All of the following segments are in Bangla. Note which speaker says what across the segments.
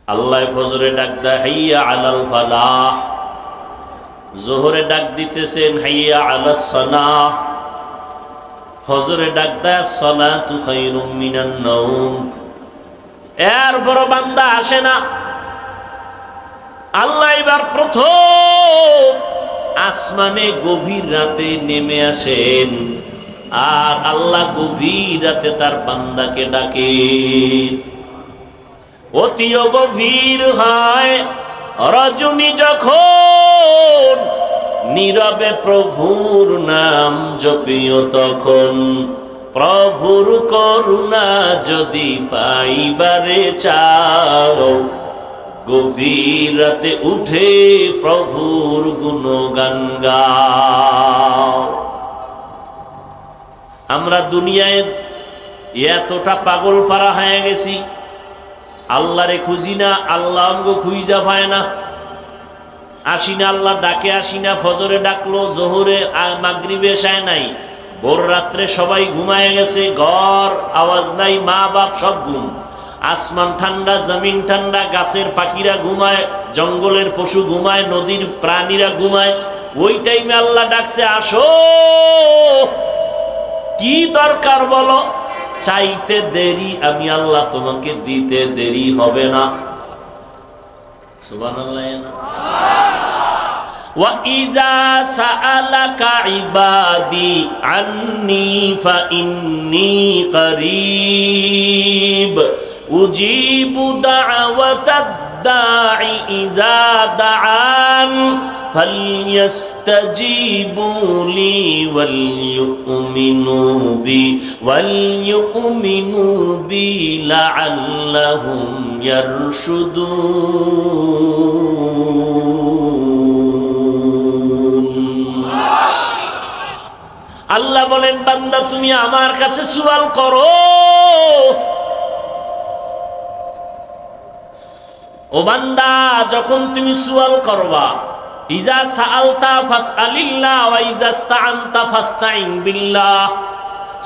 Speaker 1: আল্লাহ ফজরে ডাক দেয় হাইয়া আলাল ফালাহ, জোহরে ডাক দিতেছেন হাইয়া আলাস সালাহ, ফজরে ডাক দেয় সালাতু খায়রুম মিনান নাওম। এরপর বান্দা আসে না। আল্লাহ এবার প্রথম আসমানে গভীর রাতে নেমে আসেন, আর আল্লাহ গভীর রাতে তার বান্দাকে ডাকে। অতিও গভীর হয় রজনী যখন, নীরবে প্রভুর নাম জপিও তখন। প্রভুর করুণা যদি পাইবারে চাও, গভীর রাতে উঠে প্রভুর গুণগান গাও। আমরা দুনিয়ায় এতটা পাগল পারা হয়ে গেছি, আল্লাহরে খুঁজি না, আল্লাহ আমগো খুঁজা পায় না। আসি না, আল্লাহ ডাকে আসি না। ফজরে ডাকলো, জোহরে মাগরিবে এশায় নাই, ভোর রাত্রে সবাই ঘুমায় গেছে, ঘর আওয়াজ নাই, মা বাপ সব ঘুম। আসমান ঠান্ডা, জমিন ঠান্ডা, গাছের পাখিরা ঘুমায়, জঙ্গলের পশু ঘুমায়, নদীর প্রাণীরা ঘুমায়। ওই টাইমে আল্লাহ ডাকছে, আসো, কি দরকার বলো। চাইতে দেরি, আমি আল্লাহ তোমাকে দিতে দেরি হবে না। সুবহানাল্লাহ। وَإِذَا سَأَلَكَ عِبَادِي عَنِّي فَإِنِّي قَرِيبٌ أُجِيبُ دَعْوَةَ الدَّاعِ إِذَا دَعَانِ فَلْيَسْتَجِيبُوا لِي وَلْيُؤْمِنُوا بِي لَعَلَّهُمْ يَرْشُدُونَ। আল্লাহ বলেন, বান্দা তুমি আমার কাছে সুয়াল করো। ও বান্দা, যখন তুমি সুয়াল করবা, ইজা সাআলতা ফাসআলিল্লাহ ওয়া ইজা ইসতাআনতা ফাসতাইন বিল্লাহ।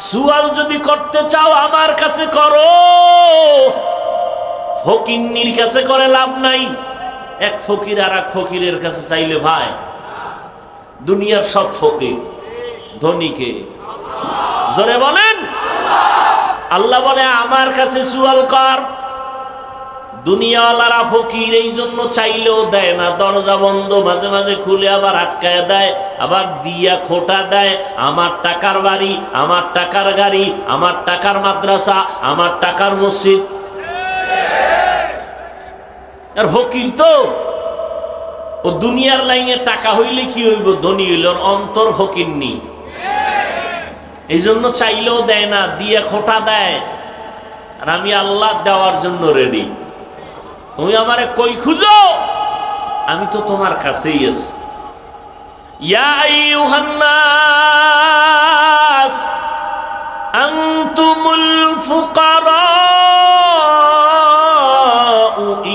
Speaker 1: সুয়াল যদি করতে চাও আমার কাছে করো, ফকিন্নির কাছে করে লাভ নাই। এক ফকির আর এক ফকিরের কাছে চাইলে ভাই, দুনিয়ার সব ফকির, ধনীকে জোরে বলেন। আল্লাহ বলে আমার কাছে সুয়াল কর। দুনিয়াওয়ালারা ফকির, এই জন্য চাইলেও দেয় না, দরজা বন্ধ, মাঝে মাঝে খুলে আবার আটকায় দেয়, আবার দিয়া খোটা দেয়। আমার টাকার বাড়ি, আমার টাকার গাড়ি, আমার টাকার মাদ্রাসা, আমার টাকার মসজিদ। আর ফকির তো ও দুনিয়ার লাইনে টাকা হইলে কি হইব, ধনী হইল, অন্তর ফকিরনি। এই জন্য চাইলেও দেয় না, দিয়া খোটা দেয়। আর আমি আল্লাহ দেওয়ার জন্য রেডি। তুমি আমারে কই খুঁজো, আমি তো তোমার কাছেই আছি। ইয়া আইয়ুহান নাস আনতুমুল ফুকারাউ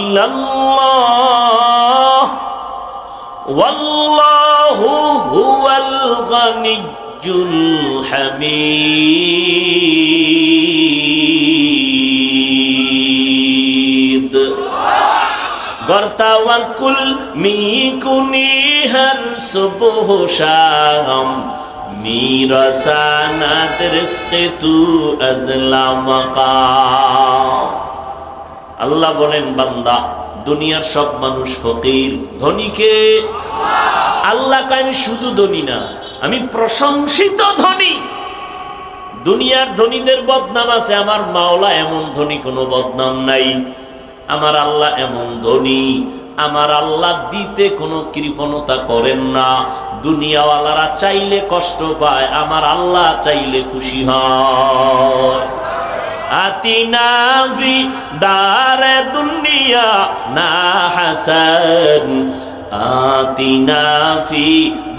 Speaker 1: ইলাল্লাহ ওয়াল্লাহু হুয়াল গানিয়্যুল হামিদ। গর্তাওয়াকুল মিকুনি হর সুবহ শাম, মিরাসানাত রিজকে তু আজলা মাকাম। আল্লাহ বলেন, বান্দা দুনিয়ার সব মানুষ ফকির, ধনীকে আল্লাহ কয় আমি শুধু ধনী না, আমি প্রশংসিত ধনী। দুনিয়ার ধনীদের বদনাম আছে, আমার মাওলা এমন ধনী কোনো বদনাম নাই। আমার আল্লাহ এমন ধনী, আমার আল্লাহ দিতে কোনো কৃপণতা করেন না। দুনিয়াওয়ালারা চাইলে কষ্ট পায়, আমার আল্লাহ চাইলে খুশি হয়। আতিনা ফি দারে দুনিয়া না হাসান, আতিনা ফি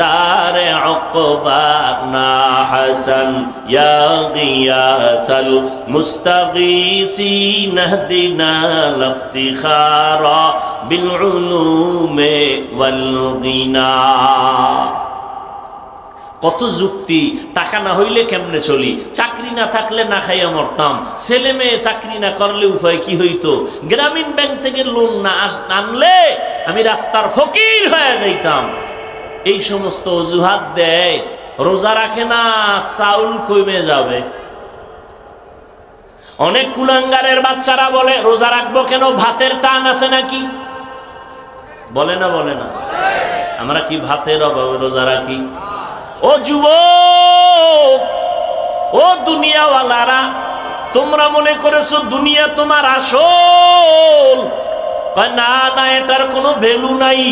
Speaker 1: দারে উকবা না হাসান, ইয়া গিয়াসাল মুস্তাগীসিন ইহদিনা লিফতিখারা বিল উলুমি ওয়াল গিনা। কত যুক্তি, টাকা না হইলে কেমনে চলি, চাকরি না থাকলে না খাইয়া মরতাম, ছেলে মেয়ে চাকরি না করলে উপায় কি হইতো, গ্রামীণ ব্যাংক থেকে লোন না আনলে আমি রাস্তার ফকির হয়ে যাইতাম। এই সমস্ত অজুহাত দেয়। রোজা রাখে না, চাউল কমে যাবে। অনেক কুলাঙ্গারের বাচ্চারা বলে রোজা রাখবো কেন, ভাতের টান আছে নাকি? বলে না বলে না? আমরা কি ভাতের অভাবে রোজা রাখি? ও যুবক, ও দুনিয়াওয়ালারা, তোমরা মনে করেছো দুনিয়া তোমার আসল? না না, এটার কোনো ভ্যালু নাই।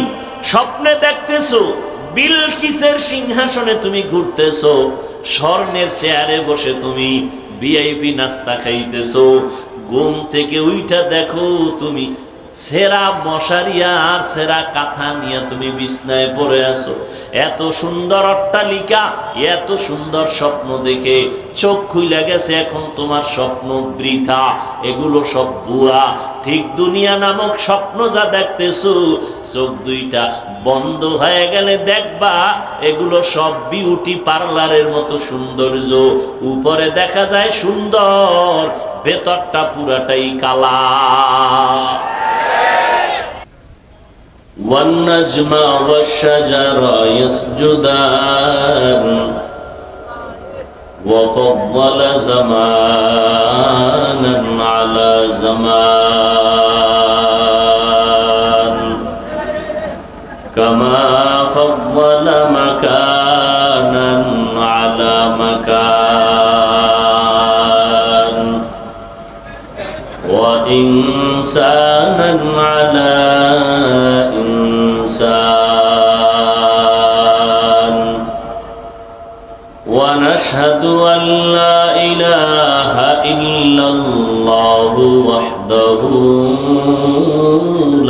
Speaker 1: স্বপ্নে দেখতেছো বিলকিসের সিংহাসনে তুমি ঘুরতেছো, স্বর্ণের চেয়ারে বসে তুমি ভিআইপি নাস্তা খাইতেছো। ঘুম থেকে উইঠা দেখো তুমি সেরা মশারিয়া আর সেরা কাঁথা নিয়ে তুমি বিছনায় পড়ে আছো। এত সুন্দর অট্টালিকা, এত সুন্দর স্বপ্ন দেখে চোখ খুলে গেছে, এখন তোমার স্বপ্ন বৃথা, এগুলো সব ভুয়া। ঠিক দুনিয়া নামক স্বপ্ন যা দেখতেছো, চোখ দুইটা বন্ধ হয়ে গেলে দেখবা এগুলো সব বিউটি পার্লারের মতো সৌন্দর্য। উপরে দেখা যায় সুন্দর, ভেতরটা পুরাটাই কালা। والنجم والشجر يسجدان وفضل زمانا على زمان كما فضل مكانا على مكان وإنسانا على إنسان ونشهد أن لا إله إلا الله وحده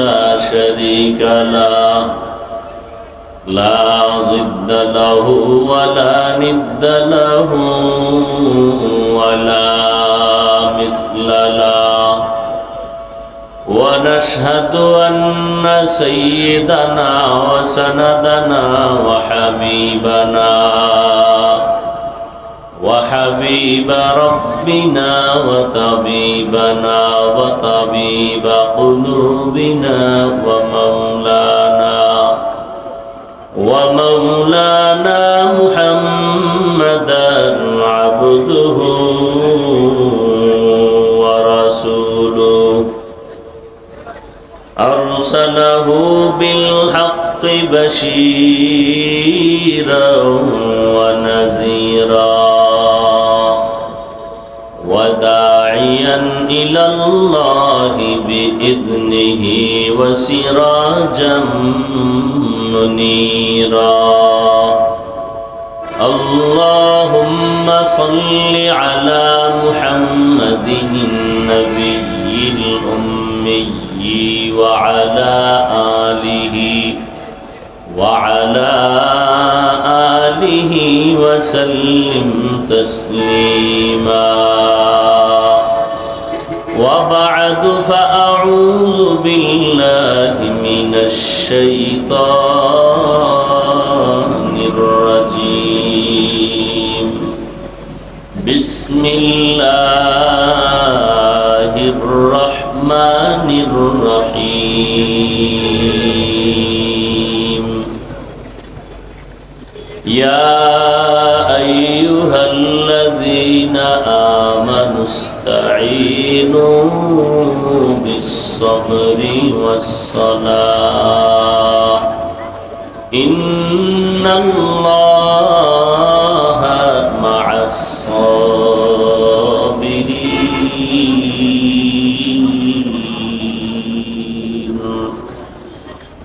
Speaker 1: لا شريك له لا ضد له ولا ند له ولا مثل له ونشهد أن سيدنا وسندنا وحبيب ربنا وطبيبنا وطبيب قلوبنا ومولانا محمدا عبده ورسوله أرسله بالحق بشيرا ونذيرا وداعيا إلى الله بإذنه وسراجا منيرا اللهم صل على محمد النبي الأمي وعلى آله وسلم تسليما وبعد فأعوذ بالله من الشيطان الرجيم بسم الله الرحمن الرحيم يا أيها الذين آمنوا استعينوا بالصبر والصلاة إن الله مع الصابرين.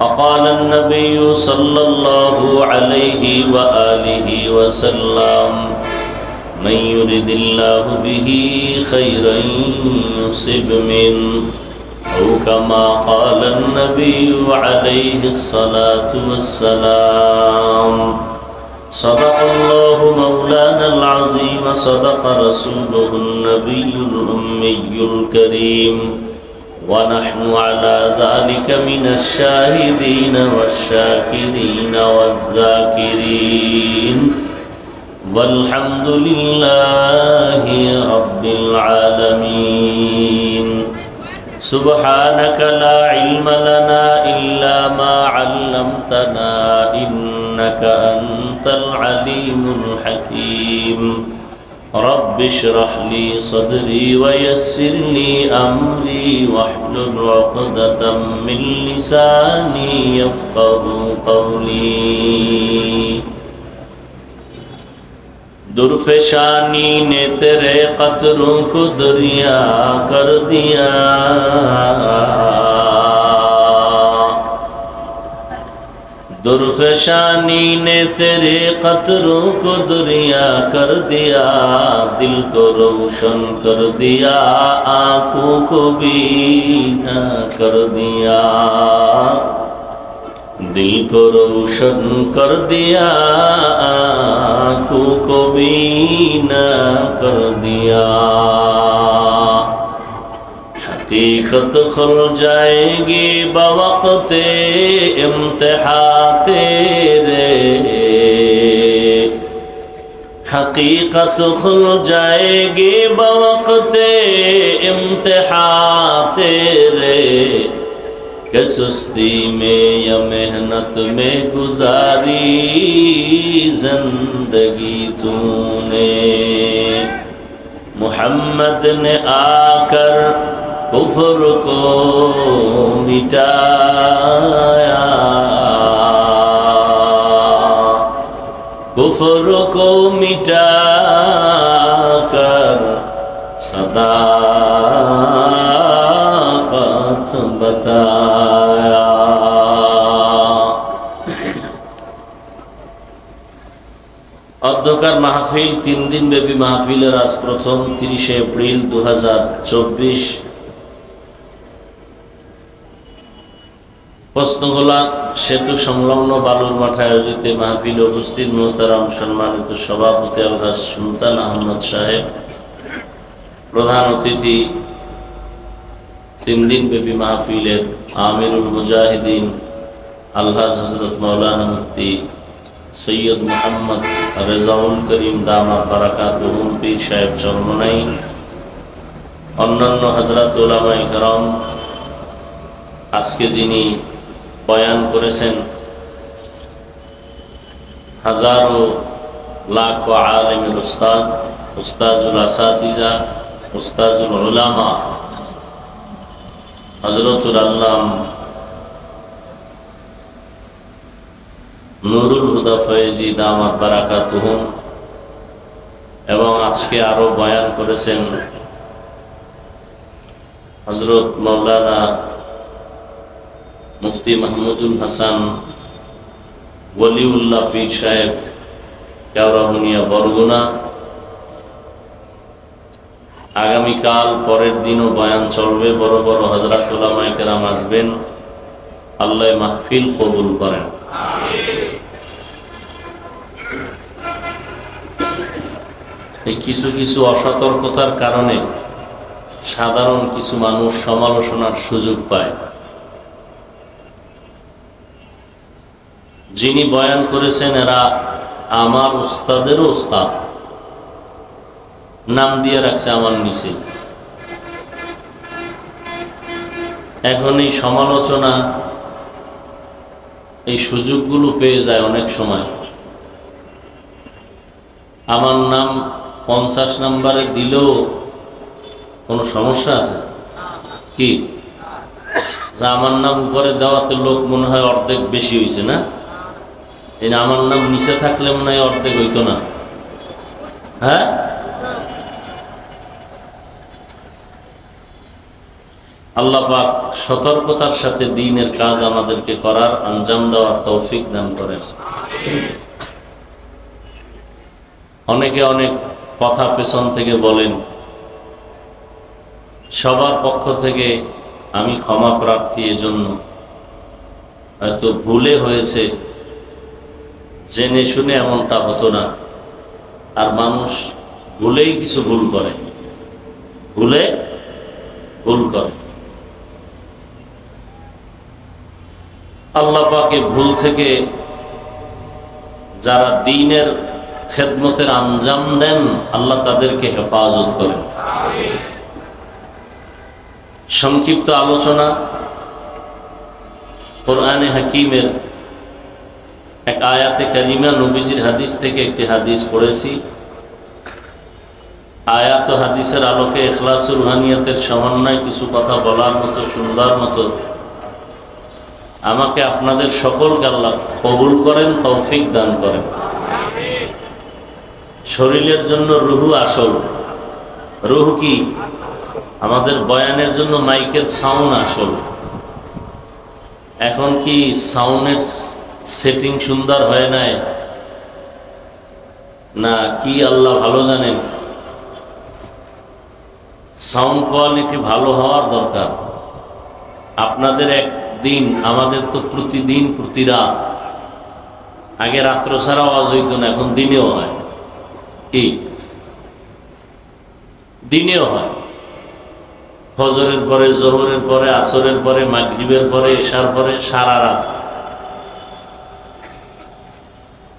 Speaker 1: وقال النبي صلى الله عليه وآله وسلم من يرد الله به خيرا يصب منه أو كما قال النبي عليه الصلاة والسلام. صدق الله مولانا العظيم صدق رسوله النبي الأمي الكريم ونحن على ذلك من الشاهدين والشاكرين والذاكرين والحمد لله رب العالمين سبحانك لا علم لنا إلا ما علمتنا إنك أنت العليم الحكيم رب اشرح لي صدري ويسر لي أمري واحلل عقدة من لساني يفقهوا قولي दुर्फेशानी ने तेरे कतरों को दरिया कर दिया दुर्फेशानी ने तेरे कतरों को दरिया कर दिया दिल को रोशन कर दिया आँखों को बीना कर दिया दिल को रोशन कर दिया आँखों को बीना कर दिया हकीकत खुल जाएगी बवक़्ते इम्तिहान तेरे हकीकत खुल जाएगी बवक़्ते इम्तिहान तेरे कि सुस्ती में या मेहनत में गुजारी जिंदगी तूने मोहम्मद ने आकर कुफ्र को मिटाया कुफ्र को मिटाकर सदाकत बताया অধ্যকার মাহফিল 3 দিন ব্যাপী মাহফিলের আজ প্রথম 30 এপ্রিল 2024 প্রশ্নগোলা সেতু সংলগ্ন বালুর মাঠে আয়োজিত মাহফিলে উপস্থিত মোহতারাম সম্মানিত সভাপতি আলহাজ সুলতান আহমদ সাহেব প্রধান অতিথি 3 দিন ব্যাপী মাহফিলের আমিরুল মুজাহিদিন আলহাজ হযরত মাওলানা মুফতি সৈয়দ মোহাম্মদ রেজাউল করিম দামাত বারাকাতুহুম পীর সাহেব চরমনাই অন্যান্য হযরত উলামায়ে কেরাম আজকে যিনি বয়ান করেছেন হাজারো লাখো আলেমের উস্তাদ উস্তাজুল আসাতিজা উস্তাজুল উলামা হযরতুল আল্লাম নুরুল হুদা ফয়েজি দামাত বারাকাতুহুম এবং আজকে আরো বয়ান করেছেন হযরত মাওলানা মুফতি মাহমুদুল হাসান ওয়ালিউল্লাহ পীর সাহেব কেওড়াবুনিয়া বরগুনা আগামীকাল পরের দিনও বয়ান চলবে বড় বড় হযরত উলামায়ে কেরাম আসবেন আল্লাহ মাহফিল কবুল করেন এই কিছু কিছু অসতর্কতার কারণে সাধারণ কিছু মানুষ সমালোচনার সুযোগ পায় যিনি বয়ান করেছেন এরা আমার উস্তাদেরও উস্তাদ নাম দিয়ে রাখছে আমার নিচে এখন এই সমালোচনা এই সুযোগগুলো পেয়ে যায় অনেক সময় আমার নাম 50 নম্বরে দিলেও কোনো সমস্যা আছে কি যা আমার নাম উপরে দেওয়াতে লোক মনে হয় অর্ধেক বেশি হয়েছে না এই আমার নাম নিচে থাকলে মনে হয় অর্ধেক হইতো না হ্যাঁ আল্লাহ পাক সতর্কতার সাথে দ্বীনের কাজ আমাদেরকে করার আঞ্জাম দেওয়ার তৌফিক দান করেন অনেকে অনেক কথা পেছন থেকে বলেন সবার পক্ষ থেকে আমি ক্ষমা প্রার্থী এজন্য হয়তো ভুলে হয়েছে জেনে শুনে এমনটা হতো না আর মানুষ ভুলেই কিছু ভুল করে আল্লাহ পাকে ভুল থেকে যারা দ্বীনের খেদমতের আঞ্জাম দেন, আল্লাহ তাদেরকে হেফাজত করেন। সংক্ষিপ্ত আলোচনা, কোরআনে হাকিমের এক আয়াতে কারিমা, নবীজির হাদিস থেকে একটি হাদিস পড়েছি। আয়াত ও হাদিসের আলোকে ইখলাসুর রুহানিয়াতের সমন্বয়ে কিছু কথা বলার মতো, শুনবার মতো আমাকে আপনাদের সকলকে আল্লাহ কবুল করেন, তৌফিক দান করেন। শরীরের জন্য রুহু আসল। রুহু কি? আমাদের বয়ানের জন্য মাইকের সাউন্ড আসল। এখন কি সাউন্ডের সেটিং সুন্দর হয় নাই না কি আল্লাহ ভালো জানেন। সাউন্ড কোয়ালিটি ভালো হওয়ার দরকার। আপনাদের একদিন, আমাদের তো প্রতিদিন, প্রতি রাত। আগে রাত্র ছাড়া আওয়াজ হইত না, এখন দিনেও হয়। কি? দিনেও হয়। ফজরের পরে, জোহরের পরে, আসরের পরে, মাগরিবের পরে, এশার পরে, সারা রাত।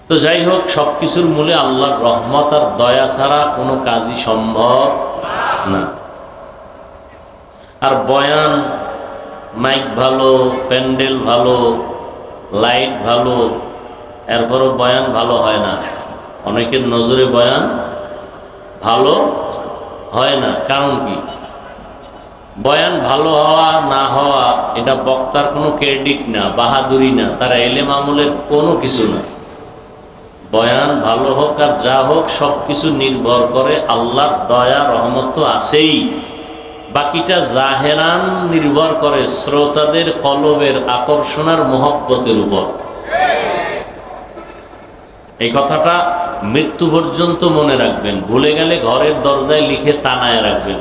Speaker 1: তো যাই হোক, সবকিছুর মূলে আল্লাহর রহমত আর দয়া ছাড়া কোনো কাজই সম্ভব না। আর বয়ান, মাইক ভালো, প্যান্ডেল ভালো, লাইট ভালো, এরপরও বয়ান ভালো হয় না। অনেকের নজরে বয়ান ভালো হয় না। কারণ কি? বয়ান ভালো হওয়া না হওয়া এটা বক্তার কোনো ক্রেডিট না, বাহাদুরি না, তারা এলেম আমলের কোনো কিছু না। বয়ান ভালো হোক আর যা হোক, সব কিছু নির্ভর করে আল্লাহর দয়া রহমত তো আছেই, বাকিটা জাহেরান নির্ভর করে শ্রোতাদের কলবের আকর্ষণার মহব্বতের উপর। এই কথাটা মৃত্যু পর্যন্ত মনে রাখবেন, ভুলে গেলে ঘরের দরজায় লিখে টানায় রাখবেন।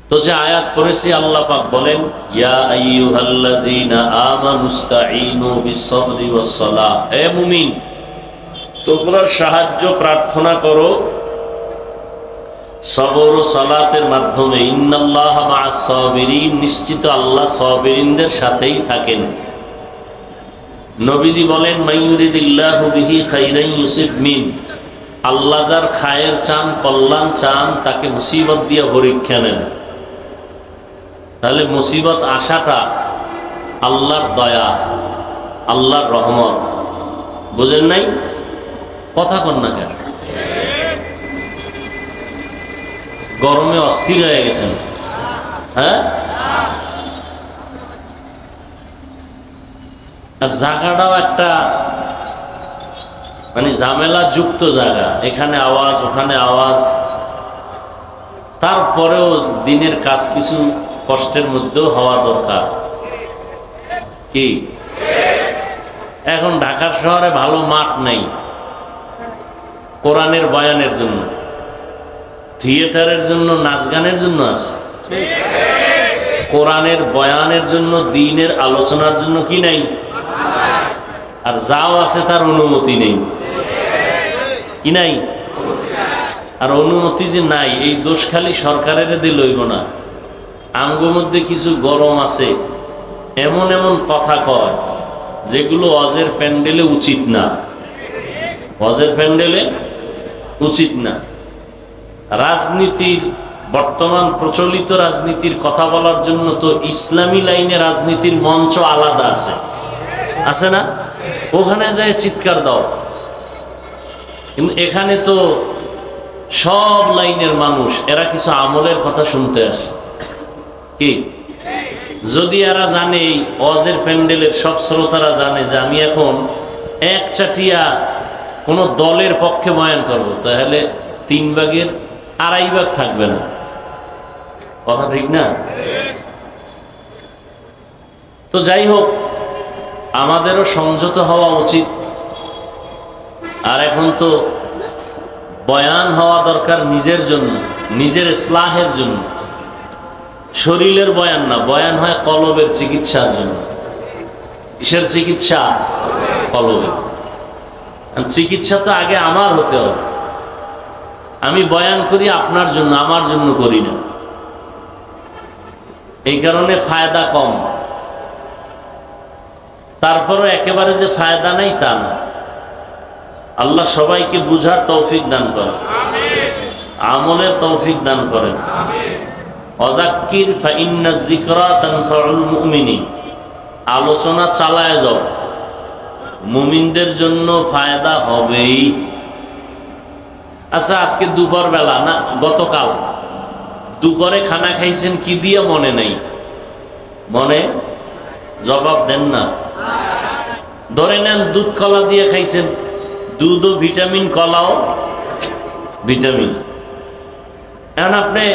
Speaker 1: তো যে আয়াত পড়েছি, আল্লাহ পাক বলেন, ইয়া আইয়ুহাল্লাযীনা আমানুস্তাঈনু বিস-সাবরি ওয়াস-সালাহ। হে মুমিন, তোমরা সাহায্য প্রার্থনা করো সবর ও সালাতের মাধ্যমে। ইন্নাল্লাহা মা'আস-সাবিরিন, নিশ্চিত আল্লাহ সাবিরিনদের সাথেই থাকেন। নবীজি বলেন, মাইয়ুরিদিল্লাহু বিহি খাইরান ইউসিব মিন, আল্লাহ যার খায়ের চান, কল্যাণ চান, তাকে মুসিবত দিয়ে পরীক্ষা নেন। তাহলে মুসিবত আসাটা আল্লাহর দয়া, আল্লাহর রহমত। বুঝেন নাই? কথা কন না কেন? গরমে অস্থির হয়ে গেছেন? হ্যাঁ? আর জায়গাটাও একটা মানে ঝামেলা যুক্ত জায়গা, এখানে আওয়াজ, ওখানে আওয়াজ। তারপরেও দিনের কাজ কিছু কষ্টের মধ্যেও হওয়া দরকার। কি? এখন ঢাকার শহরে ভালো মাঠ নেই কোরআনের বয়ানের জন্য, থিয়েটারের জন্য, নাচ গানের জন্য আছে। কোরআনের বয়ানের জন্য, দ্বীনের আলোচনার জন্য কি নাই? আর যাও আছে তার অনুমতি নেই। কি নাই? আর অনুমতি যে নাই, এই দোষ খালি সরকারের দিয়ে লইব না। আমগো মধ্যে কিছু গরম আছে, এমন এমন কথা কয় যেগুলো ওয়াজের প্যান্ডেলে উচিত না। ওয়াজের প্যান্ডেলে উচিত না। রাজনীতির, বর্তমান প্রচলিত রাজনীতির কথা বলার জন্য তো ইসলামী লাইনে রাজনীতির মঞ্চ আলাদা আছে, আছে না? ওখানে যায় চিৎকার দাও। কিন্তু এখানে তো সব লাইনের মানুষ, এরা কিছু আমলের কথা শুনতে আসে। কি? যদি এরা জানে, এই ওয়াজের প্যান্ডেলের সব শ্রোতারা জানে যে আমি এখন এক চাটিয়া কোন দলের পক্ষে বয়ান করব, তাহলে 3 ভাগের 2.5 ভাগ থাকবে না। কথা ঠিক না? তো যাই হোক, আমাদেরও সংযত হওয়া উচিত। আর এখন তো বয়ান হওয়া দরকার নিজের জন্য, নিজের ইসলাহের জন্য। শরীরের বয়ান না, বয়ান হয় কলবের চিকিৎসার জন্য। কিসের চিকিৎসা? কলবের। চিকিৎসা তো আগে আমার হতে হবে। আমি বয়ান করি আপনার জন্য, আমার জন্য করি না। এই কারণে ফায়দা কম। তারপরও একেবারে যে ফায়দা নাই তা না। আল্লাহ সবাইকে বুঝার তৌফিক দান করেন, আমলের তৌফিক দান করেন। ওয়াযাক্কির ফাইন্না যিকরা তানফাউল মুমিনিন, আলোচনা চালায় যাও, মুমিনদের জন্য ফায়দা হবেই। আচ্ছা, আজকে দুপুর বেলা না গতকাল দুপুরে খানা খাইছেন কি দিয়ে মনে নাই? মনে জবাব দেন না। ধরে নেন দুধ কলা দিয়ে খাইছেন, দুধও ভিটামিন, কলাও ভিটামিন। এখন আপনি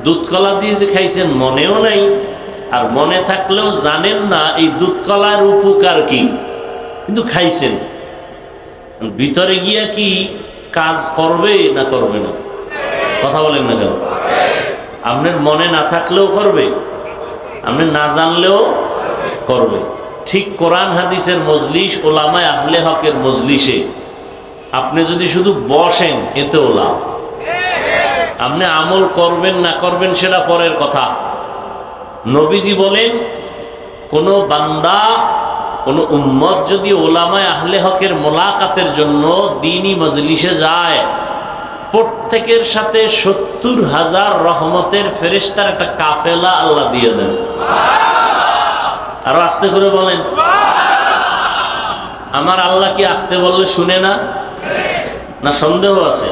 Speaker 1: দুধ কলা দিয়ে যে খাইছেন মনেও নাই, আর মনে থাকলেও জানেন না এই দুধ কলার উপকার কি, কিন্তু খাইছেন। ভিতরে গিয়া কি কাজ করবে না করবে না? কথা বলেন না কেন? আপনার মনে না থাকলেও করবে, আপনি না জানলেও করবে। ঠিক কোরআন হাদিসের মজলিস, ওলামায়ে আহলে হকের মজলিসে আপনি যদি শুধু বসেন এতেও লাভ। আপনি আমল করবেন না করবেন সেটা পরের কথা। নবীজি বলেন, কোন বান্দা, কোন উম্মত যদি ওলামায়ে আহলে হকের মোলাকাতের জন্য দ্বীনি মজলিসে যায়, প্রত্যেকের সাথে ৭০,০০০ রহমতের ফেরেশতার একটা কাফেলা আল্লাহ দিয়ে দেন। আরো আস্তে করে বলেন। আমার আল্লাহ কি আস্তে বললে শুনে না? না সন্দেহ আছে?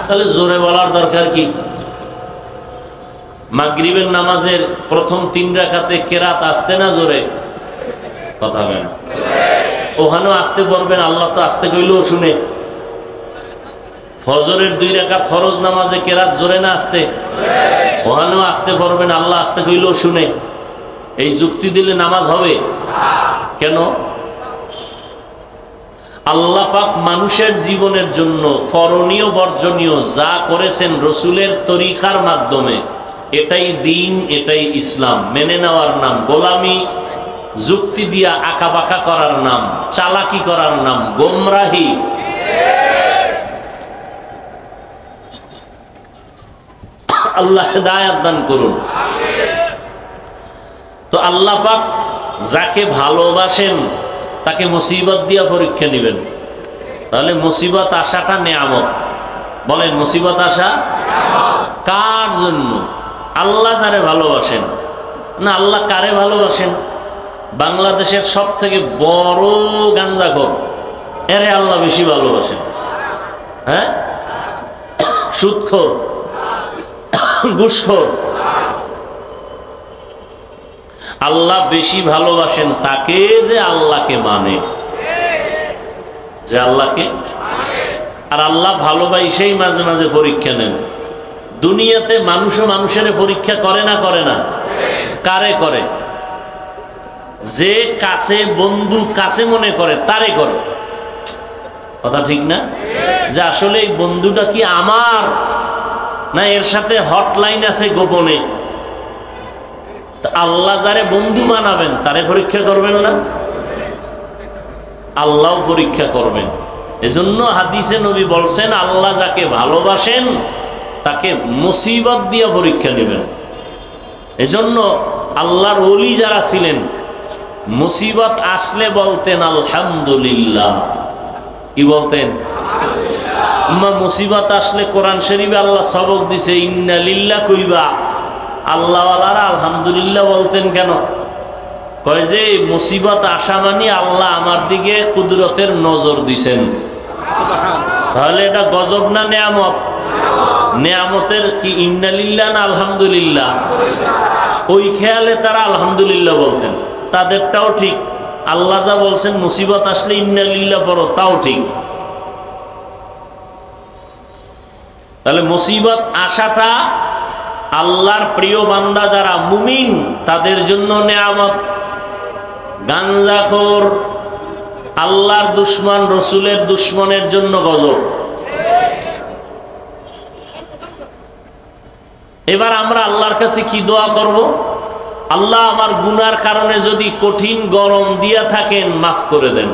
Speaker 1: তাহলে জোরে বলার দরকার কি? মাগরিবের নামাজের প্রথম ৩ রাকাতে কেরাত আস্তে না জোরে? কথা বলেন। ওখানেও আস্তে পড়বেন, আল্লাহ তো আস্তে কইলেও শুনে। ফজরের 2 রাকাত ফরজ নামাজে কেরাত জোরে না আস্তে? ওখানেও আস্তে পড়বেন, আল্লাহ আস্তে কইলেও শুনে। এই যুক্তি দিলে নামাজ হবে কেন? আল্লাহ পাক মানুষের জীবনের জন্য করণীয় বর্জনীয় যা করেছেন রসুলের তরিকার মাধ্যমে, এটাই দ্বীন, এটাই ইসলাম। মেনে নেওয়ার নাম গোলামি, যুক্তি দিয়া আঁকাবাঁকা করার নাম চালাকি, করার নাম গোমরাহি। আল্লাহ হেদায়েত দান করুন। তো আল্লাহ পাক যাকে ভালোবাসেন তাকে মুসিবত দিয়া পরীক্ষা নেবেন। তাহলে মুসিবত আসাটা নেয়ামত। বলেন, মুসিবত আসা কার জন্য? আল্লাহ যারে ভালোবাসেন। না, আল্লাহ কারে ভালোবাসেন? বাংলাদেশের সব থেকে বড় গাঞ্জাখোর, এরে আল্লাহ বেশি ভালোবাসেন। হ্যাঁ, সুদখোর, ঘুষখোর। আল্লাহ বেশি ভালোবাসেন তাকে যে আল্লাহকে মানে, যে আল্লাহকে। আর আল্লাহ ভালোবাসেই মাঝে মাঝে পরীক্ষা নেন। দুনিয়াতে মানুষও মানুষের পরীক্ষা করে না? করে না? কারে করে? যে কাছে বন্ধু কাছে মনে করে তারে করে। কথা ঠিক না? যে আসলে এই বন্ধুটা কি আমার, না এর সাথে হটলাইন আছে গোপনে? আল্লাহ যারে বন্ধু বানাবেন তারে পরীক্ষা করবেন না? আল্লাহ পরীক্ষা করবেন। এজন্য হাদিসে নবী বলছেন, আল্লাহ যাকে ভালোবাসেন তাকে মুসিবত দিয়ে পরীক্ষা নেবেন। এজন্য আল্লাহর ওলি যারা ছিলেন মুসিবত আসলে বলতেন আলহামদুলিল্লাহ। কি বলতেন? মুসিবত আসলে কোরআন শরীফে আল্লাহ সবক দিছে, ইন্না লিল্লাহ কইবা। আল্লাহওয়ালারা আলহামদুলিল্লাহ বলতেন কেন? কয় যে মুসিবত আসা মানে আল্লাহ আমার দিকে কুদরতের নজর দিছেন। তাহলে এটা গজব না নেয়ামত? নেয়ামতের কি ইন্না লিল্লাহ না আলহামদুলিল্লাহ? ওই খেয়ালে তারা আলহামদুলিল্লাহ বলতেন। তাদেরটাও ঠিক। আল্লাহ যা বলছেন মুসিবত আসলে ইন্না লিল্লাহ পড়ো, তাও ঠিক। তাহলে মুসিবত আসাটা আল্লাহর প্রিয় বান্দা যারা মুমিন তাদের জন্য নেয়ামত। গাঞ্জাখোর, আল্লাহর দুশমন, রসুলের দুশমনের জন্য গজব। এবার আমরা আল্লাহর কাছে কি দোয়া করব? আল্লাহ আমার গুনার কারণে যদি কঠিন গরম দিয়া থাকেন মাফ করে দেন।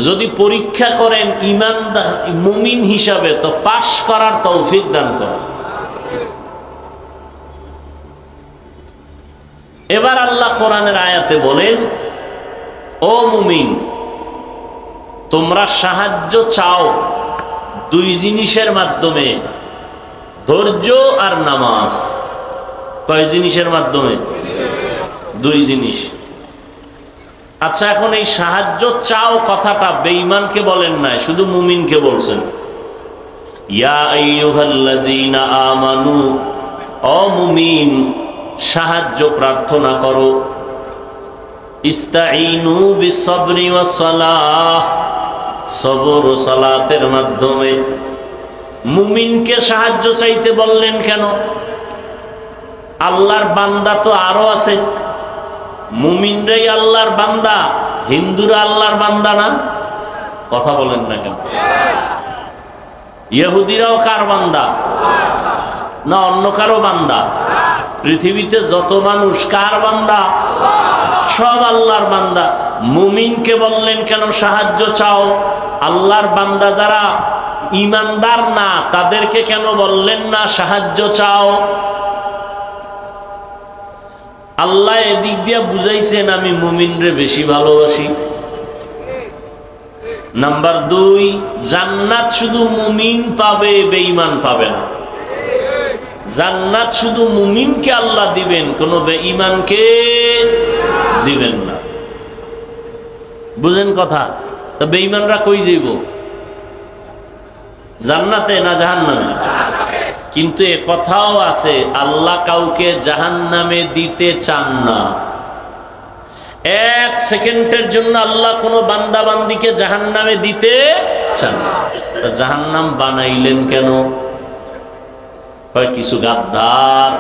Speaker 1: যদি পরীক্ষা করেন ঈমানদার মুমিন হিসাবে তো পাশ করার তৌফিক দান করেন। এবার আল্লাহ কোরআনের আয়াতে বলেন, ও মুমিন, তোমরা সাহায্য চাও দুই জিনিসের মাধ্যমে, ধৈর্য আর নামাজ। কয় জিনিসের মাধ্যমে? দুই জিনিস। আচ্ছা, এখন এই সাহায্য চাও কথাটা বেঈমানকে বলেন নাই, শুধু মুমিনকে বলছেন। ইয়া আইয়ুহাল্লাযীনা আমানু, ও মুমিন সাহায্য প্রার্থনা করো। ইস্তাঈনু বিসসবরি ওয়াস সালাহ, সবর ও সালাতের মাধ্যমে। মুমিনকে সাহায্য চাইতে বললেন কেন? আল্লাহর বান্দা তো আরো আছে। মুমিনরাই আল্লাহর বান্দা, হিন্দুরা আল্লাহর বান্দা না? কথা বলেন না কেন? ইহুদিরাও কার বান্দা? না অন্য কারো বান্দা? পৃথিবীতে যত মানুষ কার বান্দা? সব আল্লাহর বান্দা। মুমিনকে বললেন কেন সাহায্য চাও? আল্লাহর বান্দা যারা ঈমানদার না তাদেরকে কেন বললেন না সাহায্য চাও? আল্লাহ এদিক দিয়ে বুঝাইছেন আমি মুমিনরে বেশি ভালোবাসি। নাম্বার 2, জান্নাত শুধু মুমিন পাবে, বেঈমান পাবে না। জান্নাত শুধু মুমিনকে আল্লাহ দিবেন, কোন বেঈমানকে দিবেন না। বুঝেন কথা? তো বেঈমানরা কই যাইব? জান্নাতে না জাহান্নামে? কিন্তু এ কথাও আছে আল্লাহ কাউকে জাহান্নামে দিতে চান না। 1 সেকেন্ডের জন্য আল্লাহ কোনো বান্দা বান্দিকে জাহান্নামে দিতে চান না। জাহান্নাম বানাইলেন কেন? কিছু গাদ্দার,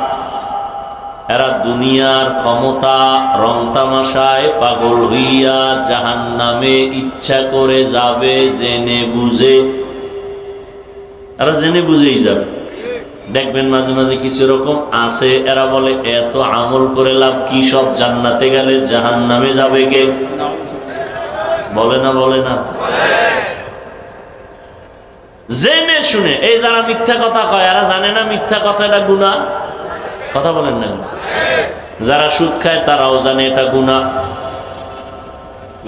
Speaker 1: এরা দুনিয়ার ক্ষমতা রং তামাশায় পাগল হইয়া জাহান্নামে ইচ্ছা করে যাবে, জেনে বুঝে। এরা জেনে বুঝেই যাবে। দেখবেন মাঝে মাঝে কিছু এরকম আছে, এরা বলে এত আমল করে লাভ কি, সব জান্নাতে গেলে জাহান্নামে যাবে কে? বলে না? বলে না? জেনে শুনে। এই যারা মিথ্যা কথা কয়, এরা জানে না মিথ্যা কথা এটা গুনাহ? কথা বলেন না? যারা সুদ খায় তারাও জানে এটা গুনাহ।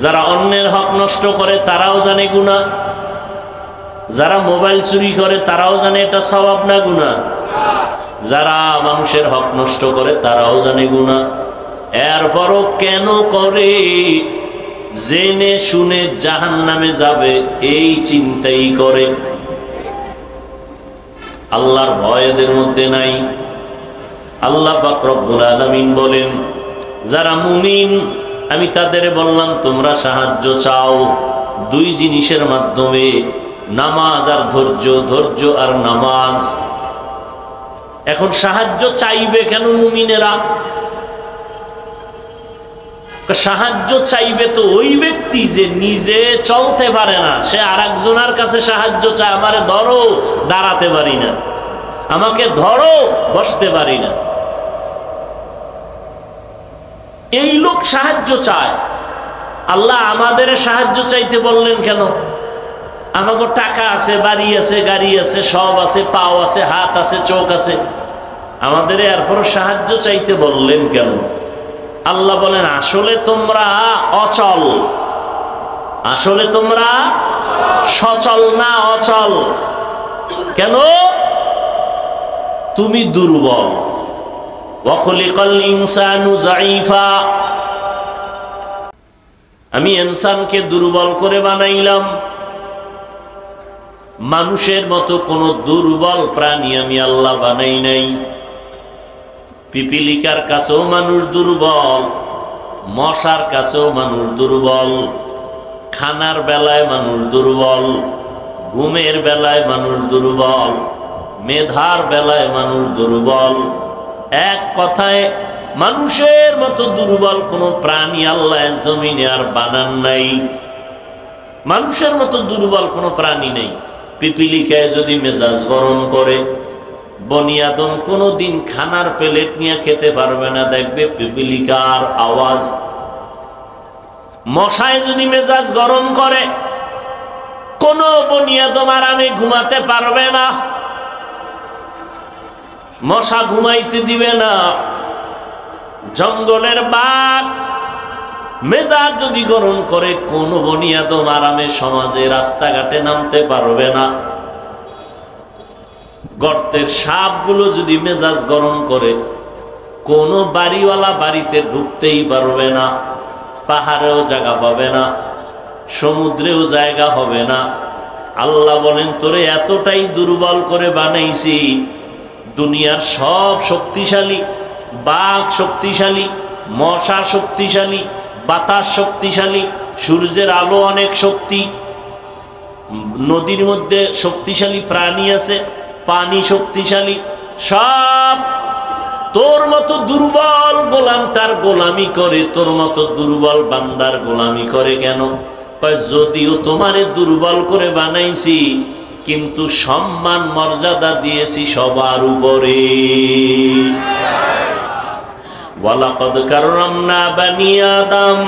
Speaker 1: যারা অন্যের হক নষ্ট করে তারাও জানে গুনাহ। যারা মোবাইল চুরি করে তারাও জানে এটা সওয়াব না গুনাহ। যারা মানুষের হক নষ্ট করে তারাও জানে গুনাহ। এরপরও কেন করে? জেনে শুনে জাহান্নামে যাবে এই চিন্তাই করে। আল্লাহর ভয় এদের মধ্যে নাই। আল্লাহ পাক রব্বুল আলামিন বলেন, যারা মুমিন আমি তাদের বললাম তোমরা সাহায্য চাও দুই জিনিসের মাধ্যমে, নামাজ আর ধৈর্য, ধৈর্য আর নামাজ। এখন সাহায্য চাইবে কেন মুমিনেরা? সাহায্য চাইবে তো ওই ব্যক্তি যে নিজে চলতে পারে না, সে আরেকজনের কাছে সাহায্য চায়। আমারে ধরো, দাঁড়াতে পারি না, আমাকে ধরো, বসতে পারি না। এই লোক সাহায্য চায়। আল্লাহ আমাদের সাহায্য চাইতে বললেন কেন? আমাকে টাকা আছে, বাড়ি আছে, গাড়ি আছে, সব আছে, পাও আছে, হাত আছে, চোখ আছে, আমাদের এরপর সাহায্য চাইতে বললেন কেন? আল্লাহ বলেন আসলে তোমরা অচল, আসলে তোমরা সচল না, অচল। কেন? তুমি দুর্বল। ওয়াখলিকাল ইনসানু যায়ীফা, আমি ইনসানকে দুর্বল করে বানাইলাম। মানুষের মতো কোন দুর্বল প্রাণী আমি আল্লাহ বানাই নাই। পিপিলিকার কাছেও মানুষ দুর্বল, মশার কাছেও মানুষ দুর্বল, খানার বেলায় মানুষ দুর্বল, ঘুমের বেলায় মানুষ দুর্বল, মেধার বেলায় মানুষ দুর্বল। এক কথায় মানুষের মতো দুর্বল কোন প্রাণী আল্লাহ জমিনে আর বানান নাই। মানুষের মতো দুর্বল কোন প্রাণী নেই। পিপিলিকায় যদি মেজাজ গরম করে, বনি আদম কোনদিন খানার প্লেট নিয়ে খেতে পারবে না, দেখবে পিপিলিকার আওয়াজ। মশায় যদি মেজাজ গরম করে, কোন বনি আদম আরামে ঘুমাতে পারবে না, মশা ঘুমাইতে দিবে না। জঙ্গলের বাঘ মেজাজ যদি গরম করে কোন বনি আদম আরামে সমাজে রাস্তাঘাটে নামতে পারবে না। গর্তের সাপগুলো যদি মেজাজ গরম করে কোন বাড়িওয়ালা বাড়িতে ঢুকতেই পারবে না, পাহাড়েও জায়গা পাবে না, সমুদ্রেও জায়গা হবে না। আল্লাহ বলেন তোরে এতটাই দুর্বল করে বানাইছি, দুনিয়ার সব শক্তিশালী, বাঘ শক্তিশালী, মশা শক্তিশালী, বাতাস শক্তিশালী, সূর্যের আলো অনেক শক্তি, নদীর মধ্যে শক্তিশালী প্রাণী আছে, পানি শক্তিশালী, সব তোর মতো দুর্বল গোলামটার গোলামি করে, তোর মতো দুর্বল বান্দার গোলামি করে কেন? যদিও তোমারে দুর্বল করে বানাইছি, কিন্তু সম্মান মর্যাদা দিয়েছি সবার উপরে। ওয়ালাকাদ কাররামনা বানি আদম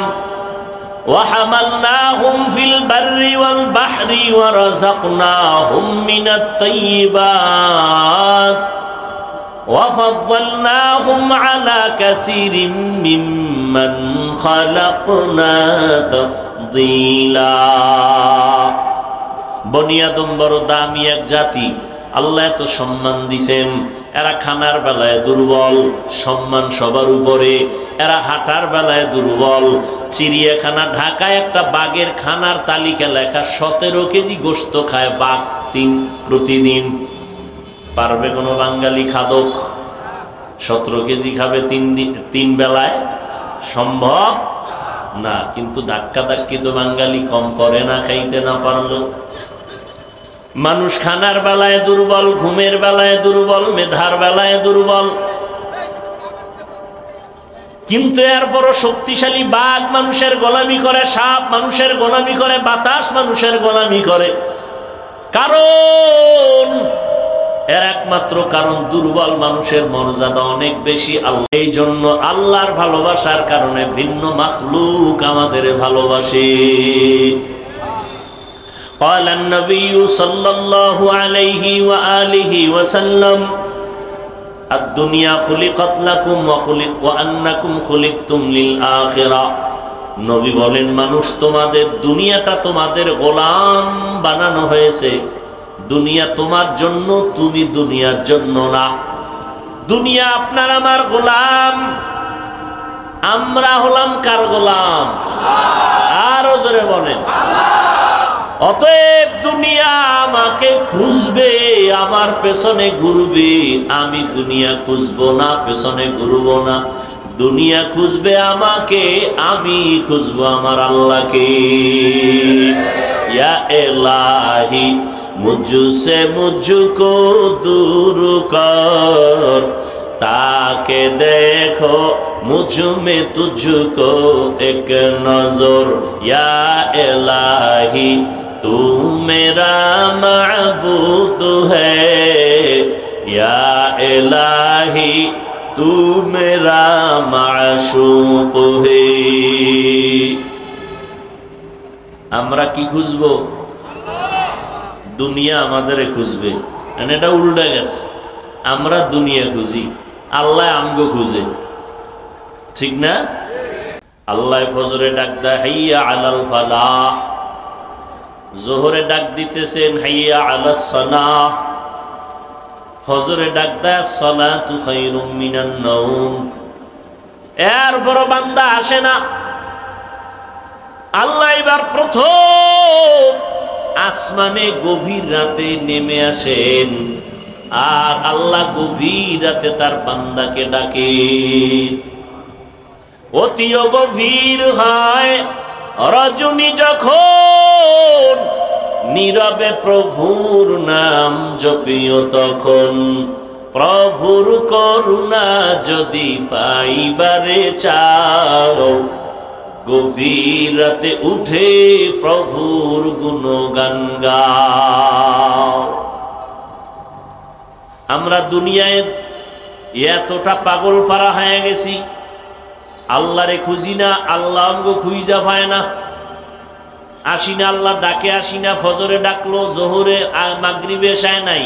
Speaker 1: ওয়া হামালনাহুম ফিল বাররি ওয়াল বাহরি ওয়া রাযাকনাহুম মিনাত তাইয়্যিবাত ওয়া ফাদ্দালনাহুম আলা কাসীরিম মিম্মান খালাকনা তাফদীলা। বনি আদম বড় দামি এক জাতি, আল্লাহ এত সম্মান দিছেন। এরা খানার বেলায় দুর্বল, সম্মান সবার উপরে। এরা হাঁটার বেলায় দুর্বল। চিড়িয়াখানা ঢাকায় একটা বাঘের খানার তালিকা লেখা, 17 কেজি গোশত খায় বাঘ প্রতিদিন। পারবে কোনো বাঙালি খাদক 17 কেজি খাবে তিন বেলায়? সম্ভব না। কিন্তু ধাক্কা ধাক্কি তো বাঙালি কম করে না, খাইতে না পারলো। মানুষ খানার বেলায় দুর্বল, ঘুমের বেলায় দুর্বল, মেধার বেলায় দুর্বল, কিন্তু এরপরও শক্তিশালী বাঘ মানুষের গোলামি করে, সাপ মানুষের গোলামি করে, বাতাস মানুষের গোলামি করে। কারণ এর একমাত্র কারণ দুর্বল মানুষের মর্যাদা অনেক বেশি আল্লাহ। এই জন্য আল্লাহর ভালোবাসার কারণে ভিন্ন মাখলুক আমাদের ভালোবাসে। قال النبي صلى الله عليه وآله وسلم الدنيا خلقت لكم وأنكم خلقتم للآخرة। নবী বলেন মানুষ তোমাদের, দুনিয়াটা তোমাদের গোলাম বানানো হয়েছে। দুনিয়া তোমার জন্য, তুমি দুনিয়ার জন্য না। দুনিয়া আপনার আমার গোলাম, আমরা হলাম কার গোলাম? আরো জোরে বলেন। অতএব দুনিয়া আমাকে খুঁজবে, আমার পেছনে ঘুরবে। আমি দুনিয়া খুঁজবো না, পেছনে ঘুরবো না। দুনিয়া খুঁজবে আমাকে, আমি খুঁজবো আমার আল্লাহকে। ইয়া ইলাহি মুঝসে মুঝকো দূর কর, তাকে দেখো মুঝ মে তুঝকো এক নজর। ইয়া ইলাহি तू मेरा माबूद है, या इलाही तू मेरा माशूक है। আমরা কি খুঁজবো? দুনিয়া আমাদের খুঁজবে। এটা উল্টা গেছে, আমরা দুনিয়া খুঁজি, আল্লাহ আমগো খুঁজে। ঠিক না? আল্লাহ ফজরে ডাক দেয় হাইয়া আলাল ফালাহ, জোহরে ডাক দিতেছেন হাইয়া আলাস সালাহ, ফজরে ডাক দেয় সালাতু খায়রুম মিনান নাওম। এরপর বান্দা আসে না। আল্লাহ এবার প্রথম আসমানে গভীর রাতে নেমে আসেন, আর আল্লাহ গভীর রাতে তার বান্দাকে ডাকে। অতিও গভীর হয় রজনী যখন, নীরবে প্রভুর নাম জপিও তখন। প্রভুর করুণা যদি পাইবারে চাও, গভীর রাতে উঠে প্রভুর গুণগান গাও। আমরা দুনিয়ায় এতটা পাগল পারা হয়ে গেছি, আল্লাহরে খুঁজি না, আল্লাহ আমগো খুঁজা পায় না। আসি না, আল্লাহ ডাকে আসি না। ফজরে ডাকলো, জোহরে মাগরিবে এশায় নাই,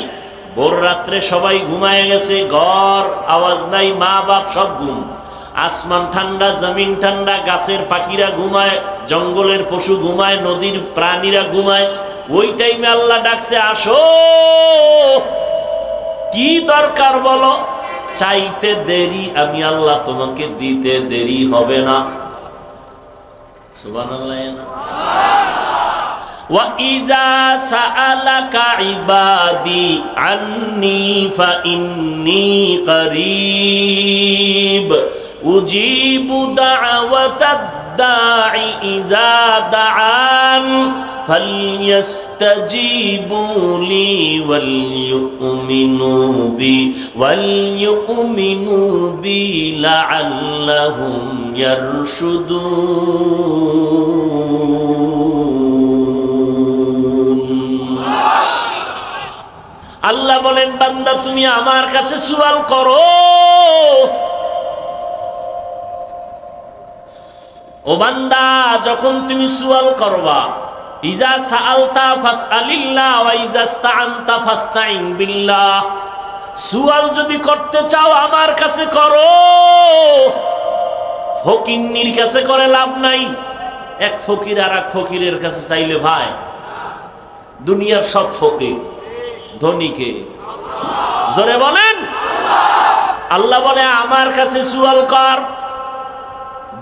Speaker 1: ভোর রাত্রে সবাই ঘুমায় গেছে, ঘর আওয়াজ নাই, মা বাপ সব ঘুম। আসমান ঠান্ডা, জমিন ঠান্ডা, গাছের পাখিরা ঘুমায়, জঙ্গলের পশু ঘুমায়, নদীর প্রাণীরা ঘুমায়। ওই টাইমে আল্লাহ ডাকছে, আসো, কি দরকার বলো। চাইতে দেরি, আমি আল্লাহ তোমাকে দিতে দেরি হবে না। সুবহানাল্লাহ। وَإِذَا سَأَلَكَ عِبَادِي عَنِّي فَإِنِّي قَرِيبٌ أُجِيبُ دَعْوَةَ الدَّاعِ إِذَا دَعَانِ فَلْيَسْتَجِيبُوا لِي وَلْيُؤْمِنُوا بِي لَعَلَّهُمْ يَرْشُدُونَ। আল্লাহ বলেন, বান্দা তুমি আমার কাছে সুয়াল করো। ও বান্দা, যখন তুমি সুয়াল করবা, ইজা সাআলতা ফাসআলিল্লাহ ওয়া ইজা ইসতাআনতা ফাসতাইন বিল্লাহ, সুয়াল যদি করতে চাও আমার কাছে করো। ফকিন্নির কাছে করে লাভ নাই। এক ফকির আর এক ফকিরের কাছে চাইলে ভাই, দুনিয়ার সব ফকির, ধনীকে জোরে বলেন। আল্লাহ বলে আমার কাছে সুয়াল কর।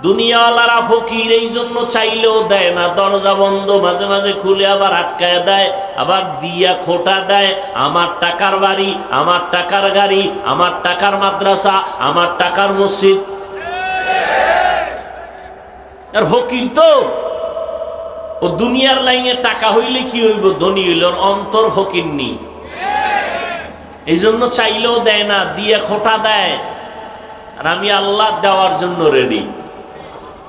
Speaker 1: দুনিয়াওয়ালারা ফকির, এই জন্য চাইলেও দেয় না, দরজা বন্ধ, মাঝে মাঝে খুলে আবার আটকায় দেয়, আবার দিয়া খোটা দেয়। আমার টাকার বাড়ি, আমার টাকার গাড়ি, আমার টাকার মাদ্রাসা, আমার টাকার মসজিদ। আর ফকির তো ও দুনিয়ার লাইনে টাকা হইলে কি হইব, ধনী হইল, ওর অন্তর ফকিরনি। এই জন্য চাইলেও দেয় না, দিয়া খোটা দেয়। আর আমি আল্লাহ দেওয়ার জন্য রেডি।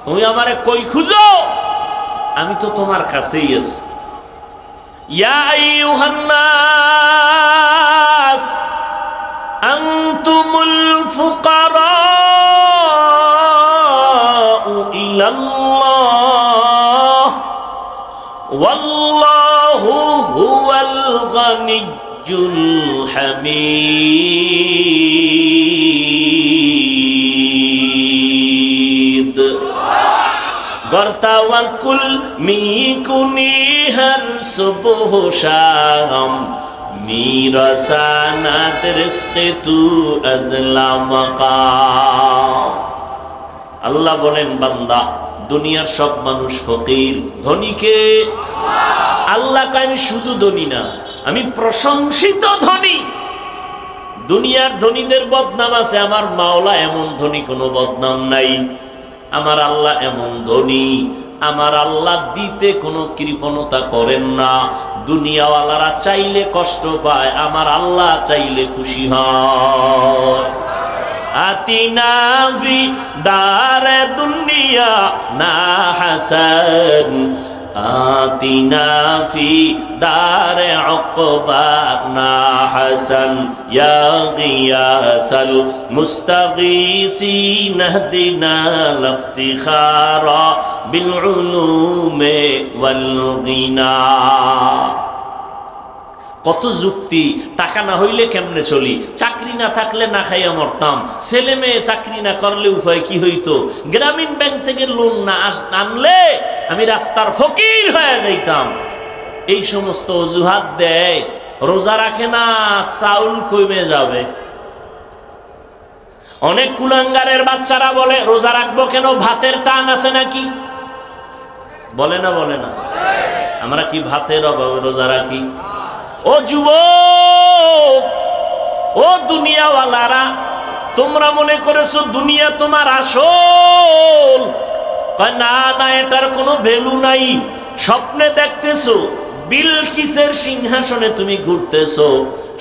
Speaker 1: তুমি আমারে কই খুঁজো, আমি তো তোমার কাছেই আছি। ইয়া আইয়ুহান নাস আনতুমুল ফুকারাউ ইলাল্লাহ ওয়াল্লাহু হুয়াল গানিয়্যুল হামিদ। গর্তাওয়াকুল মিকুনি হর সুবহ শাম মিরাসানাত রিজকে তু আজলা মাকাম। আল্লাহ বলেন, বান্দা দুনিয়ার সব মানুষ ফকির, ধনীকে আল্লাহ কয় আমি শুধু ধনী না, আমি প্রশংসিত ধনী। দুনিয়ার ধনীদের বদনাম আছে, আমার মাওলা এমন ধনী কোনো বদনাম নাই। আমার আল্লাহ এমন ধনী, আমার আল্লাহ দিতে কোনো কৃপণতা করেন না। দুনিয়াওয়ালারা চাইলে কষ্ট পায়, আমার আল্লাহ চাইলে খুশি হয়। আতিনা ফি দারে দুনিয়া না হাসান, আতিনা ফি দারে উকবা না হাসান, ইয়া গিয়াসাল মুস্তাগীসিন ইহদিনা লিফতিখারা বিল উলুমি ওয়াল গিনা। কত যুক্তি, টাকা না হইলে কেমনে চলি, চাকরি না থাকলে না খাইয়া মরতাম, ছেলে মেয়ে চাকরি না করলে উপায় কি হইতো, গ্রামীণ ব্যাংক থেকে লোন না আনলে আমি রাস্তার ফকির হয়ে যাইতাম। এই সমস্ত অজুহাত দেয়। রোজা রাখে না, চাউল কমে যাবে। অনেক কুলাঙ্গারের বাচ্চারা বলে রোজা রাখবো কেন, ভাতের টান আছে নাকি? বলে না, বলে না? আমরা কি ভাতের অভাবে রোজা রাখি? ও যুবক, ও দুনিয়াওয়ালারা, তোমরা মনে করেছো দুনিয়া তোমার আসল। না না, এটার কোনো ভ্যালু নাই। স্বপ্নে দেখতেছো বিলকিসের সিংহাসনে তুমি ঘুরতেছো,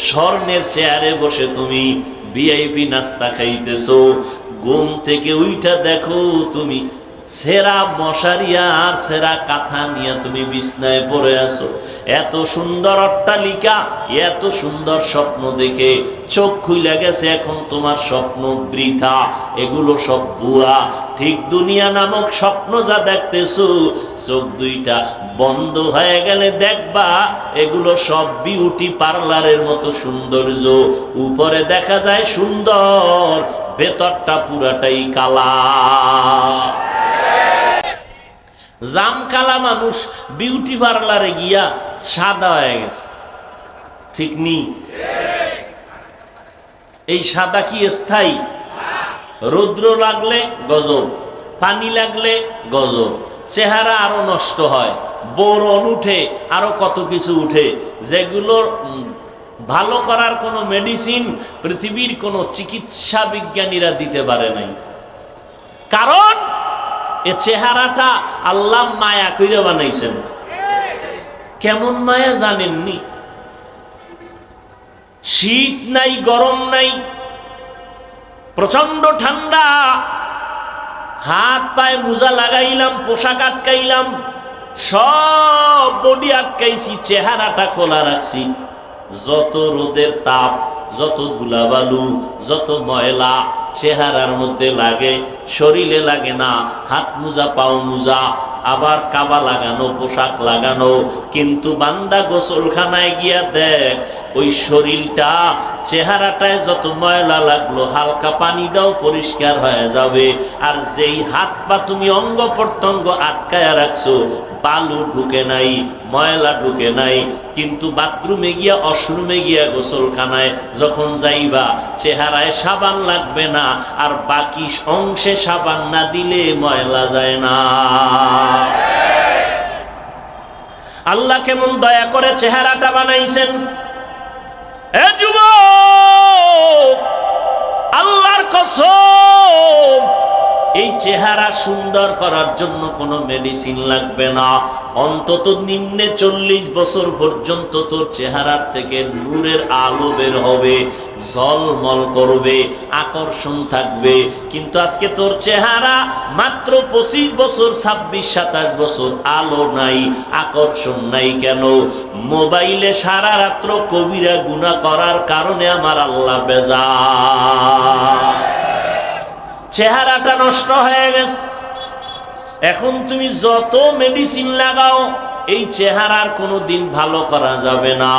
Speaker 1: স্বর্ণের চেয়ারে বসে তুমি ভিআইপি নাস্তা খাইতেছো। ঘুম থেকে উইঠা দেখো তুমি সেরা মশারিয়া আর সেরা কাঁথা নিয়ে তুমি বিছনায় পড়ে আছো। এত সুন্দর অট্টালিকা, এত সুন্দর স্বপ্ন দেখে চোখ খুলে গেছে, এখন তোমার স্বপ্ন বৃথা, এগুলো সব ভুয়া। ঠিক দুনিয়া নামক স্বপ্ন যা দেখতেছো, চোখ দুইটা বন্ধ হয়ে গেলে দেখবা এগুলো সব বিউটি পার্লারের মতো সৌন্দর্য। উপরে দেখা যায় সুন্দর, ভেতরটা পুরাটাই কালা। জাম কালা মানুষ বিউটি পার্লারে গিয়া সাদা হয়ে গেছে, ঠিক নেই? এই সাদা কি স্থায়ী? রৌদ্র লাগলে গজব, পানি লাগলে গজব, চেহারা আরো নষ্ট হয়, বোরন উঠে, আরো কত কিছু উঠে, যেগুলোর ভালো করার কোনো মেডিসিন পৃথিবীর কোনো চিকিৎসা বিজ্ঞানীরা দিতে পারে নাই। কারণ এ চেহারাটা আল্লাহ মায়া কইরা বানাইছেন। কেমন মায়া জানেননি? শীত নাই, গরম নাই, প্রচন্ড ঠান্ডা, হাত পায়ে মোজা লাগাইলাম, পোশাক আটকাইলাম, সব বডি আটকাইছি, চেহারাটা খোলা রাখছি। যত রোদের তাপ, যত ধুলাবালু, যত ময়লা চেহারার মধ্যে লাগে, শরীরে লাগে না। হাত মোজা, পাও মোজা, আবার কাবা লাগানো, পোশাক লাগানো, কিন্তু বান্দা গোসলখানায় গিয়া দেখ ওই শরীরটা, চেহারাটায় যত ময়লা লাগলো হালকা পানি দাও পরিষ্কার হয়ে যাবে। আর যেই হাত পা তুমি অঙ্গ প্রত্যঙ্গ আটকায়া রাখছো, বালু ঢুকে নাই, ময়লা ঢুকে নাই, কিন্তু বাথরুমে গিয়া, ওয়াশরুমে গিয়া, গোসলখানায় যখন যাইবা চেহারায় সাবান লাগবে না, আর বাকি অংশে সাবান না দিলে ময়লা যায় না। আল্লাহ কেমন দয়া করে চেহারাটা বানাইছেন। এ যুবক, আল্লাহর কসম, এই চেহারা সুন্দর করার জন্য কোনো মেডিসিন লাগবে না। অন্তত নিম্নে 40 বছর পর্যন্ত তোর চেহারার থেকে নূরের আলো বের হবে, ঝলমল করবে, আকর্ষণ থাকবে। কিন্তু আজকে তোর চেহারা মাত্র 25 বছর, 26-27 বছর, আলো নাই, আকর্ষণ নাই। কেন? মোবাইলে সারা রাত্র কবিরা গুনাহ করার কারণে আমার আল্লাহ বেজার, চেহারাটা নষ্ট হয়ে গেছে। এখন তুমি যত মেডিসিন লাগাও, এই চেহারার কোনো দিন ভালো করা যাবে না।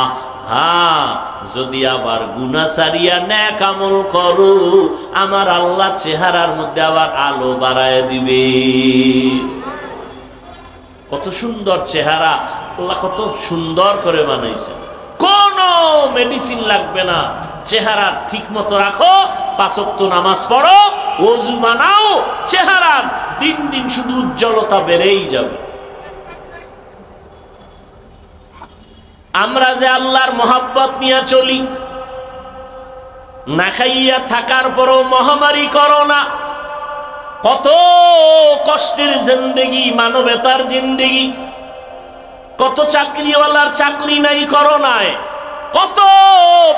Speaker 1: হ্যাঁ, যদি আবার গুনাহ ছাড়িয়া নেক আমল করো, আমার আল্লাহ চেহারার মধ্যে আবার আলো বাড়ায় দিবে। কত সুন্দর চেহারা, আল্লাহ কত সুন্দর করে বানাইছে। কোনো মেডিসিন লাগবে না, চেহারা ঠিক মতো রাখো, 5 ওয়াক্ত নামাজ পড়ো, ওযু বানাও, চেহারা দিন দিন শুধু উজ্জ্বলতা বেড়েই যাবে। আমরা যে আল্লাহর মহব্বত নিয়ে চলি, না খাইয়া থাকার পরও মহামারী করোনা, কত কষ্টের জিন্দেগি, মানবতার জিন্দেগি, কত চাকরিওয়ালার চাকরি নাই করোনায়, কত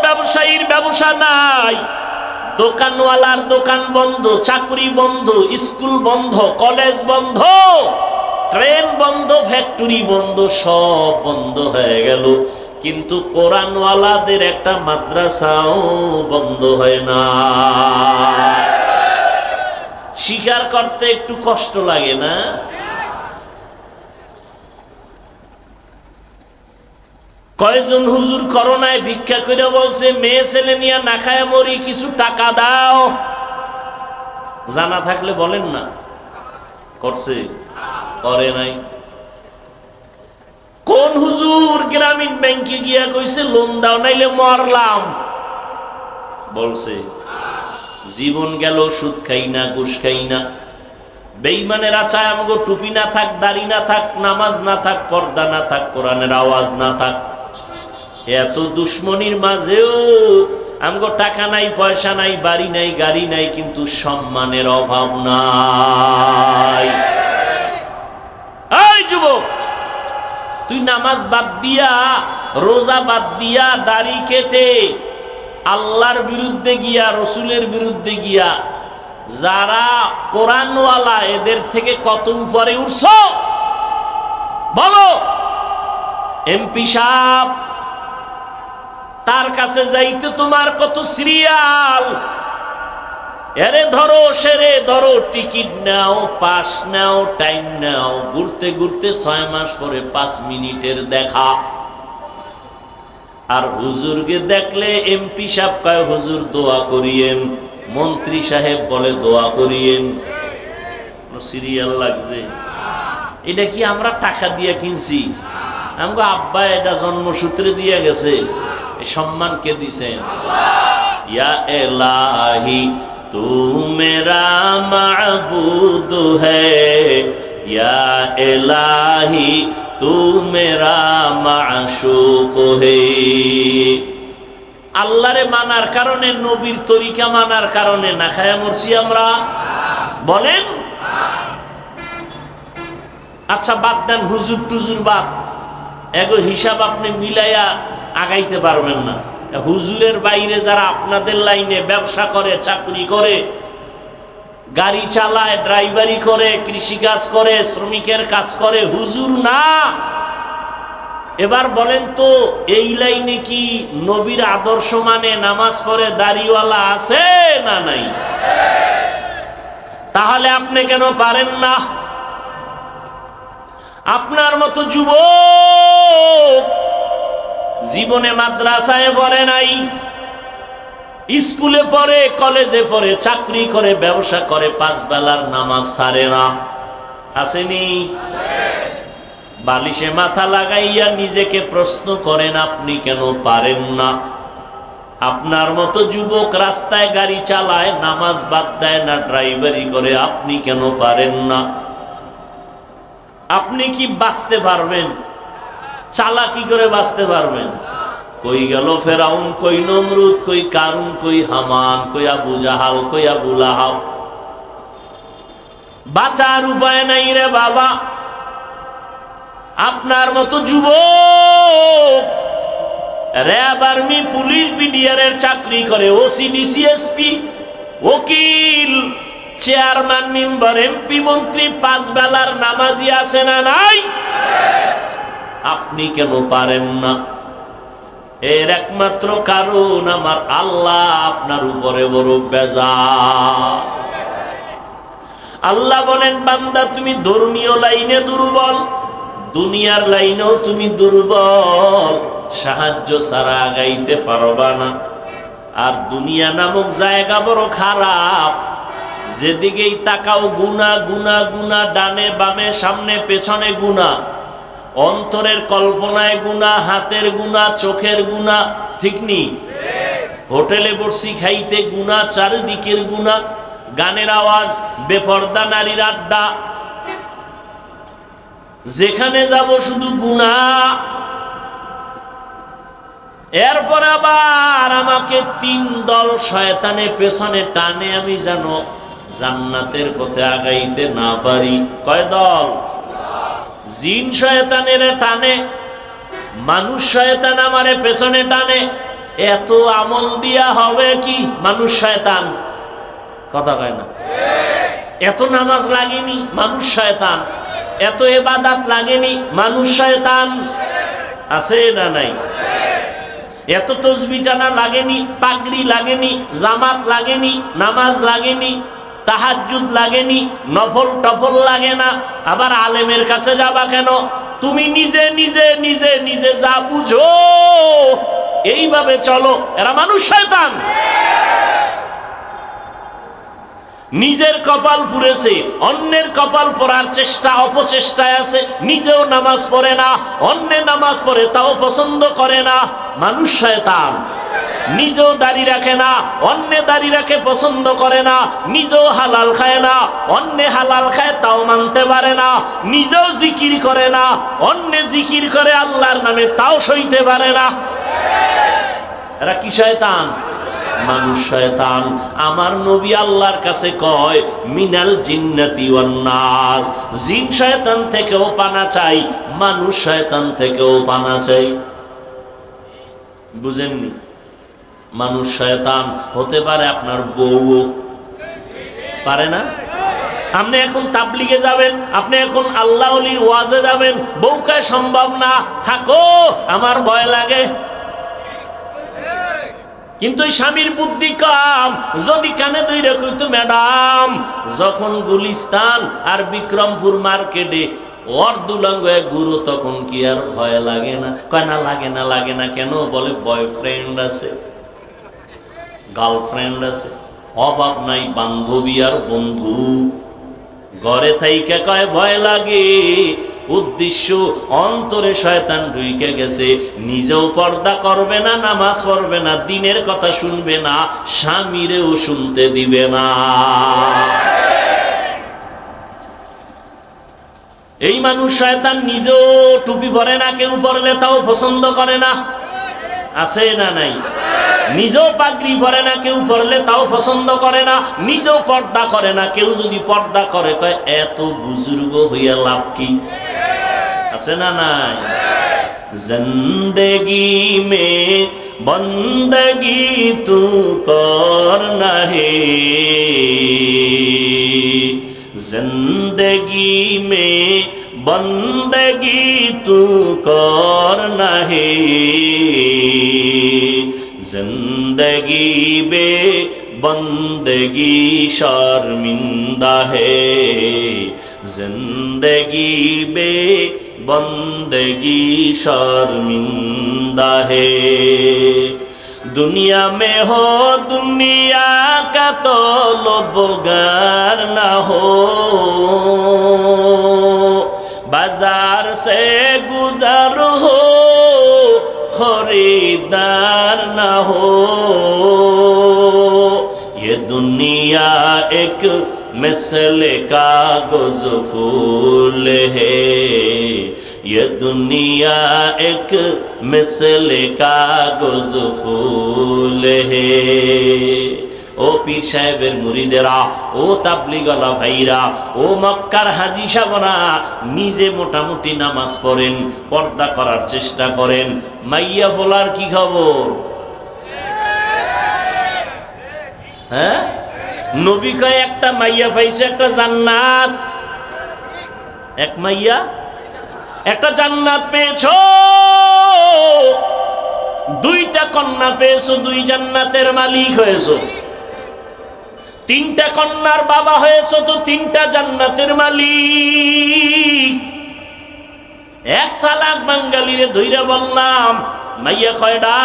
Speaker 1: ব্যবসায়ীর ব্যবসা নাই, দোকানওয়ালার দোকান বন্ধ, চাকরি বন্ধ, স্কুল বন্ধ, কলেজ বন্ধ, ট্রেন বন্ধ, ফ্যাক্টরি বন্ধ, সব বন্ধ হয়ে গেল। কিন্তু কোরআনওয়ালাদের একটা মাদ্রাসাও বন্ধ হয় না। স্বীকার করতে একটু কষ্ট লাগে না? কয়জন হুজুর করোনায় ভিক্ষা করে বলছে, মেয়ে ছেলে নিয়ে না খায় মরি, কিছু টাকা দাও। জানা থাকলে বলেন না। করছে? করে নাই। কোন হুজুর গ্রামীণ ব্যাংকে গিয়া কইছে লোন দাও নাইলে মরলাম? বলছে? জীবন গেল সুদ খাই না, ঘুষ খাই না। বেঈমানেরা চায় আমগো টুপি না থাক, দাড়ি না থাক, নামাজ না থাক, পর্দা না থাক, কোরআনের আওয়াজ না থাক। এত দুশ্মনীর মাঝেও আমগো টাকা নাই, পয়সা নাই, বাড়ি নাই, গাড়ি নাই, কিন্তু সম্মানের অভাব নাই। এই যুবক, তুই নামাজ বাদ দিয়া, রোজা বাদ দিয়া, দাড়ি কেটে আল্লাহর বিরুদ্ধে গিয়া, রসুলের বিরুদ্ধে গিয়া যারা কোরআনওয়ালা, এদের থেকে কত উপরে উঠছ বলো? এমপি সাহেব, তার কাছে যাইতে তোমার কত সিরিয়াল, এরে ধরো, সেরে ধরো, টিকিট নাও, পাস নাও, টাইম নাও, ঘুরতে ঘুরতে 6 মাস পরে 5 মিনিটের দেখা। আর হুজুরকে দেখলে এমপি সাহেব কয় হুজুর দোয়া করিয়েন, মন্ত্রী সাহেব বলে দোয়া করিয়েন। সিরিয়াল লাগছে। এটা কি আমরা টাকা দিয়ে কিনছি? আমগো আব্বা এটা জন্মসূত্রে দিয়ে গেছে। এই সম্মান কে দিছেন? ইয়া এলাহি তু মেরা মাবুদ হ্যায়, ইয়া এলাহি তু মেরা মাশুক হ্যায়। আল্লাহরে মানার কারণে, নবীর তরিকা মানার কারণে না খায়া মরছি আমরা? বলেন। আচ্ছা বাদ দেন, হুজুর টুজুর বাদ, এগো হিসাব আপনি মিলাইয়া আগাইতে পারবেন না। হুজুরের বাইরে যারা আপনাদের লাইনে ব্যবসা করে, চাকরি করে, গাড়ি চালায়, ড্রাইভারি করে, কৃষিকাজ করে, শ্রমিকের কাজ করে, হুজুর না। এবার বলেন তো, এই লাইনে কি নবীর আদর্শ মানে নামাজ পড়ে দাড়িওয়ালা আছে না নাই? তাহলে আপনি কেন পারেন না? আপনার মতো যুবক জীবনে মাদ্রাসায় পড়ে নাই, স্কুলে পড়ে, কলেজে পড়ে, চাকরি করে, ব্যবসা করে, 5 বেলার নামাজ ছাড়ে না। আসেনি? বালিশে মাথা লাগাইয়া নিজেকে প্রশ্ন করেন, আপনি কেন পারেন না? আপনার মতো যুবক রাস্তায় গাড়ি চালায়, নামাজ বাদ দেয় না, ড্রাইভারি করে, আপনি কেন পারেন না? আপনি কি বাঁচতে পারবেন? চালাকি করে বাঁচতে পারবেন? কই গেল ফেরাউন, কই নমরুদ, কই কারুন, কই হামান, কই আবু জাহাল, কই আবু লাহাব? বাঁচার উপায় নাই রে বাবা। আপনার মতো যুবক র্যাব, আর্মি, পুলিশ, বিডিআরের চাকরি করে, ওসি, ডিসিএসপি, ওকিল, চেয়ারম্যান, মেম্বার, এমপি, মন্ত্রী, 5 বেলার নামাজি আছে না নাই? আপনি কেন পারেন না? এর একমাত্র কারণ আমার আল্লাহ আপনার উপরে বড় বেজার। আল্লাহ বলেন, বান্দা তুমি ধর্মীয় লাইনে দুর্বল, দুনিয়ার লাইনেও তুমি দুর্বল, সাহায্য ছাড়া আগাইতে পারবা না। আর দুনিয়া নামক জায়গা বড় খারাপ, যেদিকেই তাকাও গুনাহ, গুনাহ, গুনাহ, ডানে বামে, সামনে পেছনে গুনাহ, অন্তরের কল্পনায় গুনাহ, হাতের গুনাহ, চোখের গুনাহ, ঠিক নি? হোটেলে বসছি খাইতে গুনাহ, চারিদিকের গুনাহ, গানের আওয়াজ, বেপর্দা নারীর আড্ডা, যেখানে যাব শুধু গুনাহ। এরপর আবার আমাকে 3 দল শয়তানে পেছনে টানে, আমি যেন জান্নাতের পথে আগাইতে না পারি। কয় দল? জিন শয়তানের টানে, মানুষ শয়তান আমারে পেছনে টানে। এত আমল দিয়া হবে কি? মানুষ শয়তান। কথা কয় না? এত নামাজ লাগেনি, মানুষ শয়তান। এত ইবাদত লাগেনি, মানুষ শয়তান। আছে না নাই? এত তাসবিহ টানা লাগেনি, পাগড়ি লাগেনি, জামাত লাগেনি, নামাজ লাগেনি, তাহাজ্জুদ লাগেনি, নফল টফল লাগে না। আবার আলেমের কাছে যাবা কেন? তুমি নিজে নিজে নিজে নিজে যা বুঝো এইভাবে চলো। এরা মানুষ শয়তান। নিজের কপাল পুড়েছে, অন্যের কপাল পড়ার চেষ্টা, অপচেষ্টায় আছে। নিজেও নামাজ পড়ে না, অন্যে নামাজ পড়ে তাও পছন্দ করে না। মানুষ শয়তান। নিজেও দাড়ি রাখে না, অন্যে দাড়ি রাখে পছন্দ করে না। নিজেও হালাল খায় না, অন্যে হালাল খায় তাও মানতে পারে না। নিজেও জিকির করে না, অন্যে জিকির করে আল্লাহর নামে তাও সইতে পারে না। এরা কি শয়তান? মানুষ শয়তান। আমার নবী আল্লাহর কাছে কয়, মিনাল জিন্নাতি ওয়ান নাস, জিন শয়তান থেকেও পানা চাই, মানুষ শয়তান থেকেও পানা চাই। বুঝেননি? মানুষ শয়তান হতে পারে আপনার বউ, পারে না? আপনি এখন তাবলিগে যাবেন, আপনি এখন আল্লাহ ওলির ওয়াজে যাবেন, বউকে সম্ভব না, থাকো আমার ভয় লাগে। কিন্তু স্বামীর বুদ্ধি কম, যদি কানে ধরে কইতো, ম্যাডাম যখন গুলিস্তান আর বিক্রমপুর মার্কেটে অর্ধুলঙ্গ গুরু, তখন কি আর ভয় লাগে না? কয় না, লাগে না। লাগে না কেন? বলে বয়ফ্রেন্ড আছে, গার্লফ্রেন্ড আছে। অভাব নাই বান্ধবী আর বন্ধু। ঘরে থাইকা কয় ভয় লাগে, উদ্দেশ্য অন্তরে শয়তান ঢুইকে গেছে। নিজেও পর্দা করবে না, নামাজ পড়বে না, দিনের কথা শুনবে না, স্বামীরেও শুনতে দিবে না। এই মানুষ শয়তান নিজেও টুপি পরে না, কেউ পরলে তাও পছন্দ করে না, আছে না নাই? নিজেও পাগড়ি পরে না, কেউ পরলে তাও পছন্দ করে না, নিজেও পর্দা করে না, কেউ যদি পর্দা করে কয় এত বুজুর্গ হইয়া লাভ কি, আছে না নাই? জিন্দেগি মে বন্দগি তু করনা হে, जिंदगी में बंदगी तू करना है, जिंदगी बे बंदगी शर्मिंदा है, जिंदगी बे बंदगी शर्मिंदा है। दुनिया में हो दुनिया का तो लोबगार ना हो, बाजार से गुजर हो खरीदार ना हो, ये दुनिया एक मिसले कागज फूल है, ये दुनिया एक मिसले कागज फूल है। ও পীর সাহেবের মুরিদেরা, ও তাবলিগওয়ালা ভাইরা, ও মক্কার হাজী সাহেবরা, নিজে মোটামুটি নামাজ পড়েন, পর্দা করার চেষ্টা করেন। মাইয়া বলার কি খবর? হ্যাঁ, নবী কয় একটা মাইয়া পাইছে, একটা জান্নাত। এক মাইয়া একটা জান্নাত পেয়েছো, দুইটা কন্যা পেয়েছো, দুই জান্নাতের মালিক হয়েছো। তিনটা কন্যার বাবা হয়েছো তো তিনটা জান্নাতের মালিক। এক সালাক বাঙালিরে ধইরা বললাম মাইয়া কয়টা?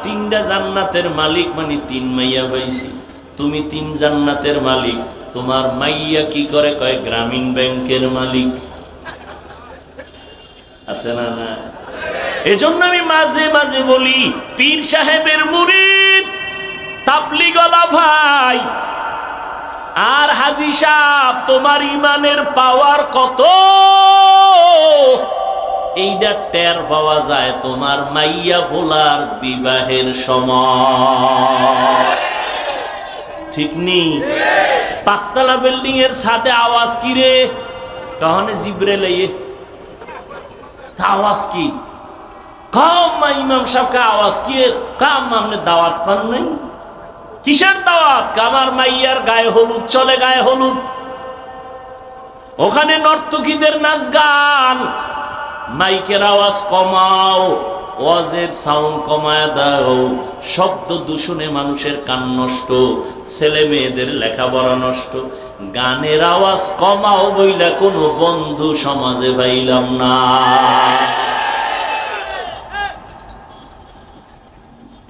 Speaker 1: তিনটা জান্নাতের মালিক, মানে তিন মাইয়া পাইছি। তুমি তিন জান্নাতের মালিক, তোমার মাইয়া কি করে? কয় গ্রামীণ ব্যাংকের মালিক। আছে না না? এজন্য আমি মাঝে মাঝে বলি, পীর সাহেবের মুরিদ, তাবলিগওয়ালা ভাই আর হাজী সাহেব, তোমার ইমানের পাওয়ার কত এইটা টের পাওয়া যায় তোমার মাইয়া ভোলার বিবাহের সময়। ঠিক নেই? পাঁচতলা বিল্ডিং এর সাথে আওয়াজ কি রে? কখনো জিব্রাইল আইয়ে আওয়াজ কি? কম ইমাম সাহেবকে আওয়াজ কি? কাম আপনি দাওয়াত পান নাই? কিসের দাওয়াত? আমার মাইয়ার গায়ে হলুদ চলে, গায়ে হলুদ। ওখানে নর্তকীদের নাচ গান, মাইকের আওয়াজ কমাও, ওয়াজের সাউন্ড কমায় দাও। শব্দ দূষণে মানুষের কান নষ্ট, ছেলে মেয়েদের লেখাপড়া নষ্ট। গানের আওয়াজ কমাও বইলা কোনো বন্ধু সমাজে পাইলাম না।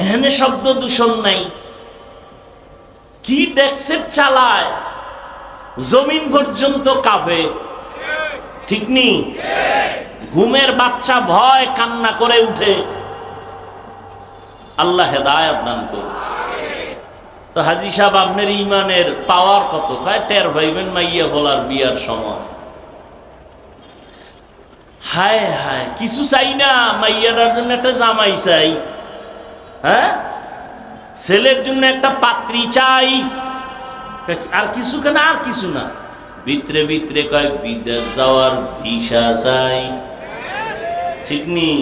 Speaker 1: এখানে শব্দ দূষণ নাই। কি ট্যাক্সেট চালায়, জমিন পর্যন্ত কাঁপে। ঠিক নেই? ঘুমের বাচ্চা ভয় কান্না করে উঠে। আল্লাহ হেদায়েত দান করুন। তো হাজী সাহেব, আপনার ইমানের পাওয়ার কত? কয় টের ভাইবেন মাইয়া বলার বিয়ার সময়। হায় হায়, কিছু চাই না, মাইয়াটার জন্য একটা জামাই চাই, হ্যাঁ, ছেলের জন্য একটা পাত্রী চাই, আর কিছু কেন? আর কিছু না। ভিতরে ভিতরে কয় বিদেশ যাওয়ার ভিসা চাই। ঠিক নেই?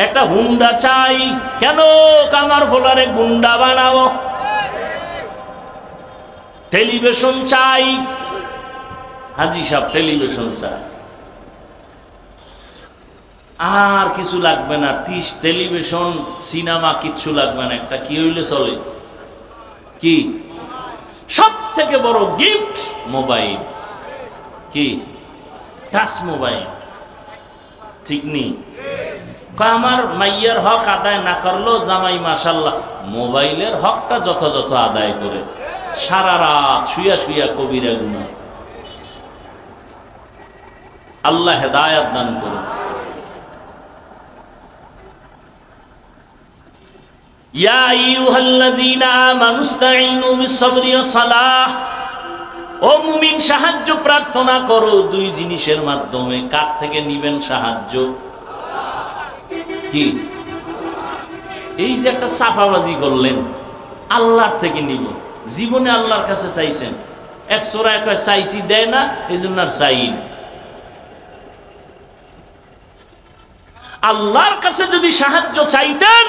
Speaker 1: একটা হুন্ডা চাই। কেন? কামার ফোলারে গুন্ডা বানাবো। টেলিভিশন চাই। হাজী সাহেব টেলিভিশন চাই, আর কিছু লাগবে না। টেলিভিশন, সিনেমা কিচ্ছু লাগবে না। একটা কি হইলে চলে? কি? সব থেকে বড় গিফট মোবাইল। কি? Touch mobile. ঠিক নেই? আমার মাইয়ার হক আদায় না করলেও জামাই মাশাআল্লাহ মোবাইলের হকটা যথাযথ আদায় করে। সারা রাত শুয়া শুয়া কবিরা গুনাহ। আল্লাহ হেদায়েত দান করুন। ইয়া আইয়ুহাল্লাযীনা আমানুস্তাঈনু বিস-সাবরি ওয়াস-সালাহ, ও মুমিন সাহায্য প্রার্থনা করো দুই জিনিসের মাধ্যমে। কার থেকে নিবেন সাহায্য? কি এই যে একটা সাফাবাজি করলেন, আল্লাহর থেকে নিব। জীবনে আল্লাহর কাছে চাইছেন, এক সোরায় কয় চাইছি দেয় না, এই জন্য আর চাই না। আল্লাহর কাছে যদি সাহায্য চাইতেন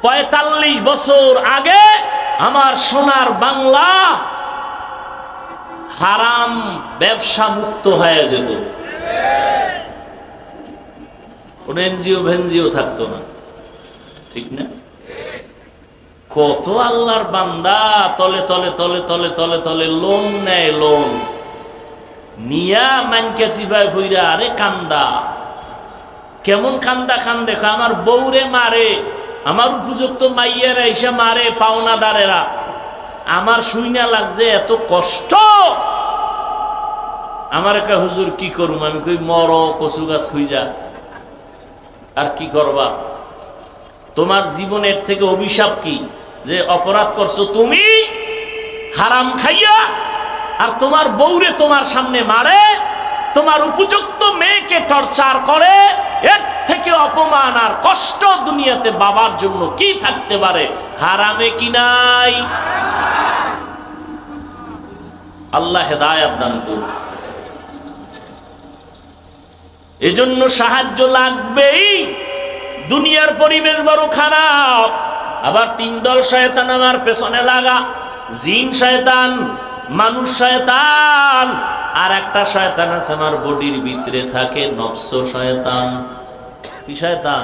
Speaker 1: ৪৫ বছর আগে আমার সোনার বাংলা হারাম ব্যবসা মুক্ত হয়ে যেত, কোন এনজিও ভেনজিও থাকতো না, ঠিক না? কত আল্লাহর বান্দা তলে তলে তলে তলে তলে তলে লোন নেয়, লোন নিয়া মানকে সিভাই ভইরা আরে কান্দা। কেমন কান্দা কান্দে, আমার বউরে মারে, আমার উপযুক্ত মাইয়েরা এসে মারে পাওনাদারেরা, আমার শুইনা লাগছে এত কষ্ট। আমার একটা হুজুর কি করুম, আমি কই মর কচু গাছ খুঁজা, আর কি করবা? তোমার জীবনের থেকে অভিশাপ কি যে অপরাধ করছো তুমি হারাম খাইয়া, আর তোমার বউরে তোমার সামনে মারে, তোমার উপযুক্ত মেয়েকে টর্চার করে। এর থেকে অপমান আর কষ্ট দুনিয়াতে বাবার জন্য কি থাকতে পারে? হারামে কি নাই? আল্লাহ হেদায়েত দান করুন। এজন্য সাহায্য লাগবেই। দুনিয়ার পরিবেশ বড় খারাপ, আবার তিন দল শয়তান আমার পেছনে লাগা, জিন শয়তান, মানুষ শয়তান, আর একটা শয়তান আছে আমার বডির ভিতরে থাকে, নফস শয়তান। কি শয়তান?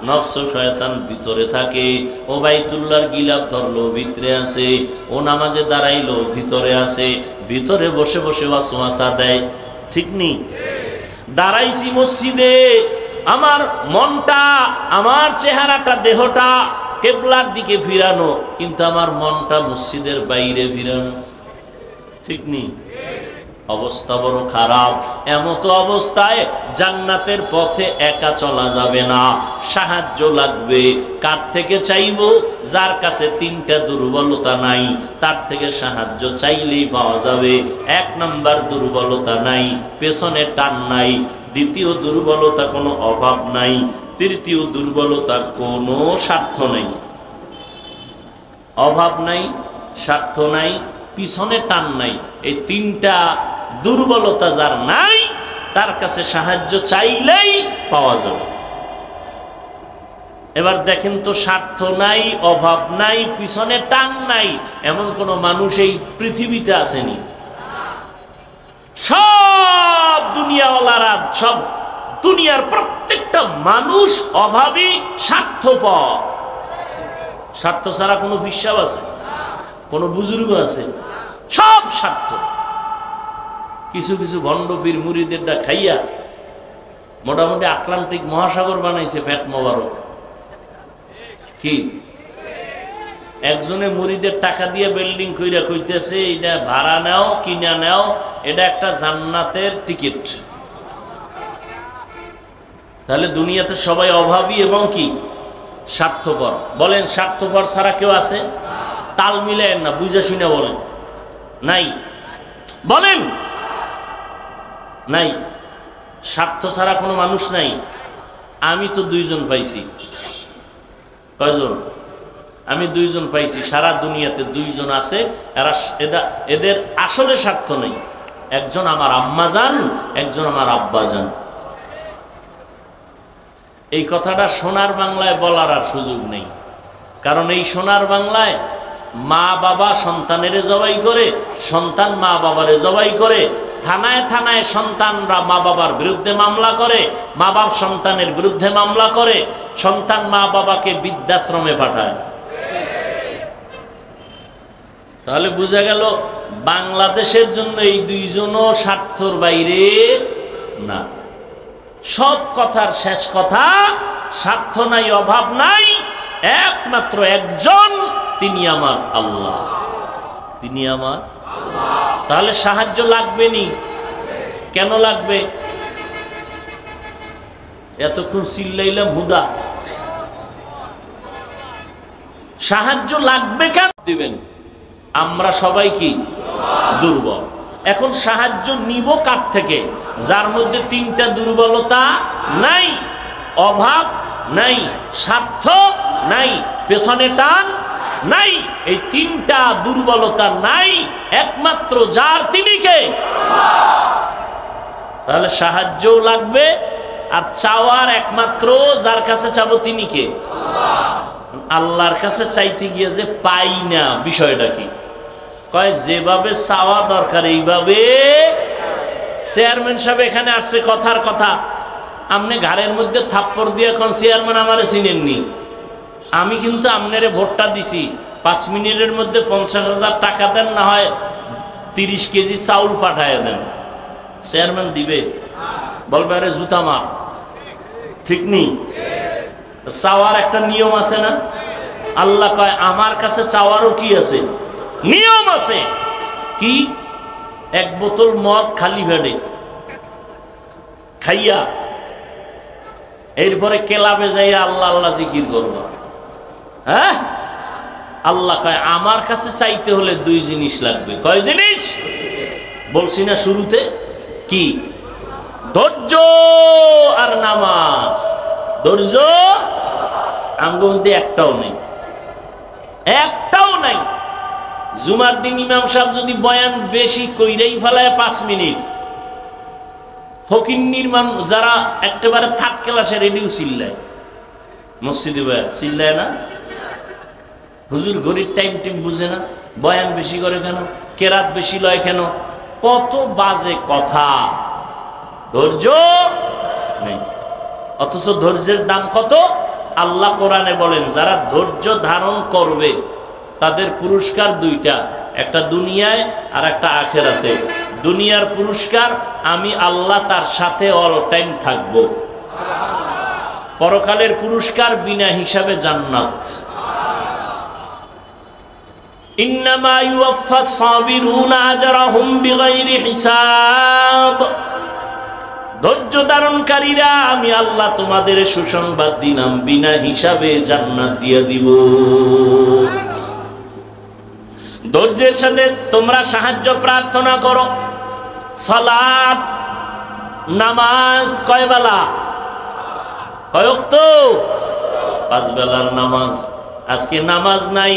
Speaker 1: নফস শয়তান ভিতরে থাকে। ও বাইতুল্লাহর গিলাফ ধরলো, ভিতরে আছে। ও নামাজে দাঁড়াইলো, ভিতরে আছে। ভিতরে বসে বসে ওয়াসওয়াসা দেয়, ঠিক নি? দাঁড়াইছি মসজিদে, আমার মনটা, আমার চেহারাটা, দেহটা কিবলার দিকে ফিরানো, কিন্তু আমার মনটা মসজিদের বাইরে ফিরানো, ঠিক নি? অবস্থা বড় খারাপ। এমত অবস্থায় জান্নাতের পথে একা চলা যাবে না, সাহায্য লাগবে। কার থেকে চাইব? যার কাছে তিনটা দুর্বলতা নাই, তার থেকে সাহায্য চাইলেই পাওয়া যাবে। এক নাম্বার দুর্বলতা নাই, পেছনে টান নাই। দ্বিতীয় দুর্বলতা কোনো অভাব নাই। তৃতীয় দুর্বলতা কোনো স্বার্থ নেই, অভাব নাই, স্বার্থ নাই, পিছনে টান নাই। এই তিনটা দুর্বলতা যার নাই, তার কাছে সাহায্য চাইলেই পাওয়া যাবে। এবার দেখেন তো, স্বার্থ নাই, অভাব নাই, পিছনে টান নাই, এমন কোন মানুষ এই পৃথিবীতে আসেনি। সব দুনিয়াওয়ালারা, সব দুনিয়ার প্রত্যেকটা মানুষ অভাবী, স্বার্থপর। স্বার্থ ছাড়া কোনো বিশ্বাস আছে? কোন বুজুর্গ আছে? সব স্বার্থ। কিছু কিছু ভণ্ডপীর মুরিদেরটা খাইয়া মোটামুটি আটলান্টিক মহাসাগর বানাইছে ফ্যাট মোবারক। কি একজনে মুরিদের টাকা দিয়ে বিল্ডিং কইরা কইতেছে এটা ভাড়া নাও, কিনা নাও, এটা একটা জান্নাতের টিকিট। তাহলে দুনিয়াতে সবাই অভাবী এবং কি স্বার্থপর। বলেন স্বার্থপর ছাড়া কেউ আছে? তাল মিলেন না, বুঝে শুনে বলেন। নাই? বলেন নাই। স্বার্থ ছাড়া কোনো মানুষ নাই। আমি তো দুইজন পাইছি। কয়জন? আমি দুইজন পাইছি। সারা দুনিয়াতে দুইজন আছে, এদের আসলে স্বার্থ নেই। একজন আমার আম্মা জান, একজন আমার আব্বা জান। এই কথাটা সোনার বাংলায় বলার আর সুযোগ নেই, কারণ এই সোনার বাংলায় মা বাবা সন্তানের জবাই করে, সন্তান মা বাবারে জবাই করে, থানায় থানায় সন্তানরা মা বাবার বিরুদ্ধে মামলা করে, মা বাবা সন্তানের বিরুদ্ধে মামলা করে, সন্তান মা বাবাকে বৃদ্ধাশ্রমে পাঠায়। তাহলে বোঝা গেল বাংলাদেশের জন্য এই দুইজনও স্বার্থর বাইরে না। সব কথার শেষ কথা, স্বার্থ নাই, অভাব নাই, একমাত্র একজন তিনি আমার আল্লাহ, তিনি আমার। তাহলে সাহায্য লাগবে নি? কেন লাগবে? এতক্ষণ চিল্লাইলাম হুদা। সাহায্য লাগবে কেন? দিবেন। আমরা সবাই কি দুর্বল। এখন সাহায্য নিব কার থেকে? যার মধ্যে তিনটা দুর্বলতা নাই, অভাব নাই, স্বার্থ নাই, পেছনে টান নাই। এই তিনটা দুর্বলতা নাই একমাত্র যার, তিনি কে? তাহলে সাহায্যও লাগবে, আর চাওয়ার একমাত্র যার কাছে চাবো তিনি কে? আল্লাহর কাছে চাইতে গিয়ে যে পাই না, বিষয়টা কি? কয় যেভাবে চাওয়া দরকার এইভাবে। চেয়ারম্যান সাহেব এখানে আসছে, কথার কথা, আপনি ঘাড়ের মধ্যে থাপ্পড় দিয়ে এখন চেয়ারম্যান আমারে চিনেননি, আমি কিন্তু আপনারে ভোটটা দিছি, 5 মিনিটের মধ্যে 50,000 টাকা দেন, না হয় 30 কেজি চাউল পাঠায় দেন। চেয়ারম্যান দিবে? বলবে আরে জুতা মার। ঠিক নেই? চাওয়ার একটা নিয়ম আছে না? আল্লাহ কয় আমার কাছে চাওয়ারও কি আছে? নিয়ম আছে। কি? 1 বোতল মদ খালি পেটে খাইয়া এরপরে ক্লাবে যাইয়া আল্লাহ আল্লাহ জিকির করবা। হ্যাঁ, আল্লাহ কয় আমার কাছে চাইতে হলে 2 জিনিস লাগবে। কয় জিনিস? বলছি না শুরুতে? কি? ধৈর্য আর নামাজ। ধৈর্য আমগো মধ্যে একটাও নেই, একটাও নাই। জুমার দিন ইমাম সাহেব যদি বয়ান বেশি কইরাই ফেলায় 5 মিনিট, ফকিন্নির মান যারা একেবারে থাক ক্লাসে রেডিও চিল্লায়, মসজিদে চিল্লায় না? হুজুর ঘড়ির টাইম বুঝে না, বয়ান বেশি করে কেন, কেরাত বেশি লয় কেন, কত বাজে কথা। ধৈর্য নেই, অথচ ধৈর্যের দাম কত? আল্লাহ কোরআনে বলেন যারা ধৈর্য ধারণ করবে তাদের পুরস্কার 2টা, একটা দুনিয়ায় আর একটা আখিরাতে। দুনিয়ার পুরস্কার আমি আল্লাহ তার সাথে অল টাইম থাকব। পরকালের পুরস্কার বিনা হিসাবে জান্নাত। ইন্নামা ইউওয়াফাস সাবিরুনা আজরাহুম বিগাইরি হিসাব। ধৈর্য ধারণকারীরা আমি আল্লাহ তোমাদের সুসংবাদ দিলাম, বিনা হিসাবে জান্নাত দিয়ে দিব। ধৈর্যের সাথে তোমরা সাহায্য প্রার্থনা করো। সালাত নামাজ কয় বেলা? কয় ওয়াক্ত? 5 বেলার নামাজ। আজকে নামাজ নাই,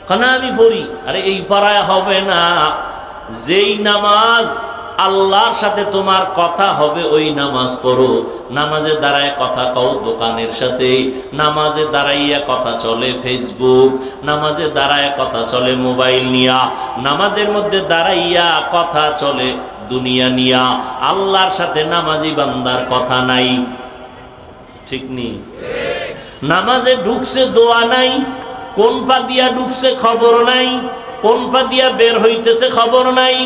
Speaker 1: কেন? আমি পড়ি। আরে এই পড়ায় হবে না। যেই নামাজ আল্লাহর সাথে তোমার কথা হবে ওই নামাজ পড়ো। নামাজে দাঁড়ায় কথা কও দোকানের সাথে, নামাজে দাঁড়াইয়া কথা চলে ফেসবুক, নামাজে দাঁড়ায় কথা চলে মোবাইল নিয়া, নামাজের মধ্যে দাঁড়াইয়া কথা চলে দুনিয়া নিয়া। আল্লাহর সাথে নামাজি বান্দার কথা নাই। ঠিক নেই? নামাজে ঢুকছে দোয়া নাই, কোন পা দিয়া ঢুকছে খবর নাই, কোন পা দিয়া বের হইতেছে খবর নাই।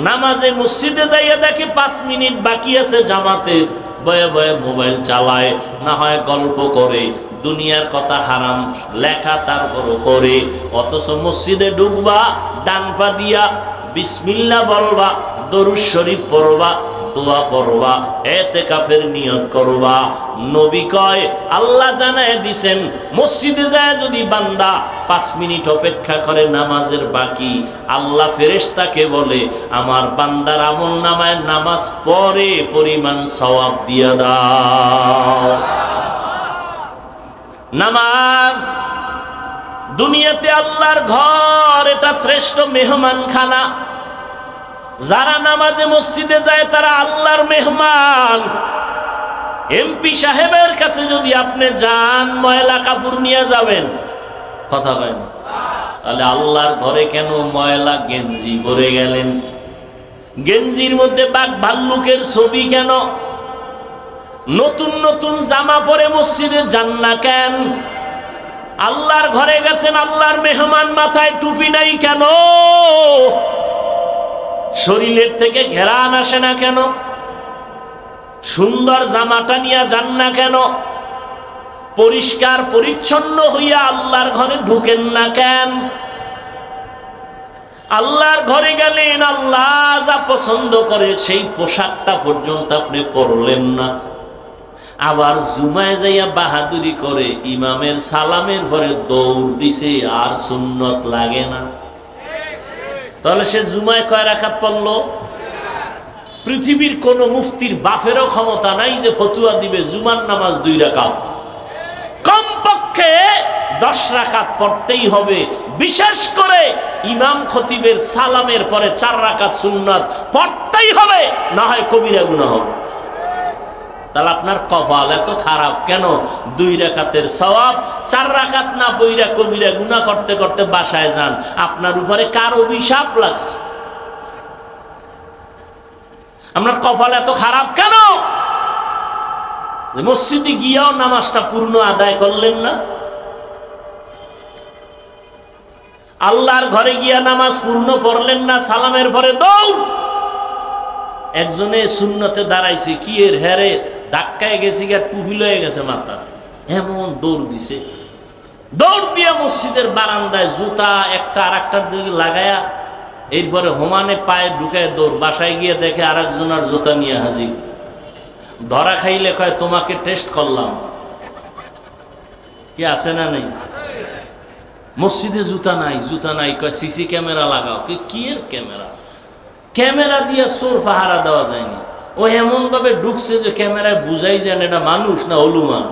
Speaker 1: নামাজে মসজিদে যাইয়া দেখে 5 মিনিট বাকি আছে জামাতে, বয়ে বয়ে মোবাইল চালায়, না হয় গল্প করে, দুনিয়ার কথা হারাম লেখা তারপরও করে। অথচ মসজিদে ঢুকবা, ডান পা দিয়া বিসমিল্লাহ বলবা, দরুদ শরীফ পড়বা, দোয়া পড়বা, ইতিকাফের নিয়ত করবা। নবী কয় আল্লাহ জানায় দিবেন মসজিদে যায় যদি বান্দা 5 মিনিট অপেক্ষা করে নামাজের বাকি, আল্লাহ ফেরেশতাকে বলে আমার বান্দার আমলনামায় নামাজ পড়ে পরিমাণ সওয়াব দিয়া দাও। নামাজ দুনিয়াতে আল্লাহর ঘর, এটা শ্রেষ্ঠ মেহমানখানা। যারা নামাজে মসজিদে যায় তারা আল্লাহর মেহমান। এমপি সাহেবের কাছে যদি আপনি যান, ময়লা কাপড় নিয়ে যাবেন, কথা কয় না? তাহলে আল্লাহর ঘরে কেন ময়লা গেঞ্জি পরে গেলেন? গেঞ্জির মধ্যে বাঘ ভাল্লুকের ছবি কেন? নতুন নতুন জামা পরে মসজিদে যান না কেন? আল্লাহর ঘরে গেছেন, আল্লাহর মেহমান, মাথায় টুপি নাই কেন? শরীরের থেকে ঘেরান আসে না কেন? সুন্দর জামাটা নিয়ে যান না কেন? পরিষ্কার পরিচ্ছন্ন হইয়া আল্লাহর ঘরে ঢুকেন না কেন? আল্লাহর ঘরে গেলেন, আল্লাহ যা পছন্দ করে সেই পোশাকটা পর্যন্ত আপনি পরলেন না। আবার জুমায় যাইয়া বাহাদুরি করে ইমামের সালামের পরে দৌড় দিছে, আর সুন্নত লাগে না। তাহলে সে জুমায় কয় রাকাত পড়লো? পৃথিবীর কোন মুফতির বাপেরও ক্ষমতা নাই যে ফতুয়া দিবে জুমার নামাজ 2 রাকাত। কমপক্ষে 10 রাকাত পড়তেই হবে। বিশেষ করে ইমাম খতিবের সালামের পরে 4 রাকাত সুন্নাত পড়তেই হবে, না হয় কবিরা গুনাহ হবে। তাহলে আপনার কপাল এত খারাপ কেন? 2 রাকাতের সওয়াব 4 রাকাত না পড়া কবিরা গুনাহ করতে করতে বাসায় যান। আপনার উপরে কার অভিশাপ লাগছে? আপনার কপাল এত খারাপ কেন যে মসজিদে গিয়াও নামাজটা পূর্ণ আদায় করলেন না? আল্লাহর ঘরে গিয়া নামাজ পূর্ণ পড়লেন না, সালামের পরে দৌড়। একজনে সুন্নতে দাঁড়াইছে, কি এর হেরে ধাক্কায় গেছে, গিয়া টুপি লয়ে গেছে মাথা, এমন দৌড় দিছে। দৌড় দিয়া মসজিদের বারান্দায় জুতা একটা আর একটার দিকে লাগায়া এরপরে হোমানে পায়ে ঢুকায় দৌড়। বাসায় গিয়ে দেখে আর একজনের জুতা নিয়ে হাজির। ধরা খাইলে কয় তোমাকে টেস্ট করলাম। কি আছে না নেই? মসজিদে জুতা নাই, জুতা নাই, কয় সিসি ক্যামেরা লাগাও। কি এর ক্যামেরা? ক্যামেরা দিয়ে চোর পাহারা দেওয়া যায়নি। ও এমন ভাবে ঢুকছে যে ক্যামেরায় বুঝাই যান এটা মানুষ না হলুমান।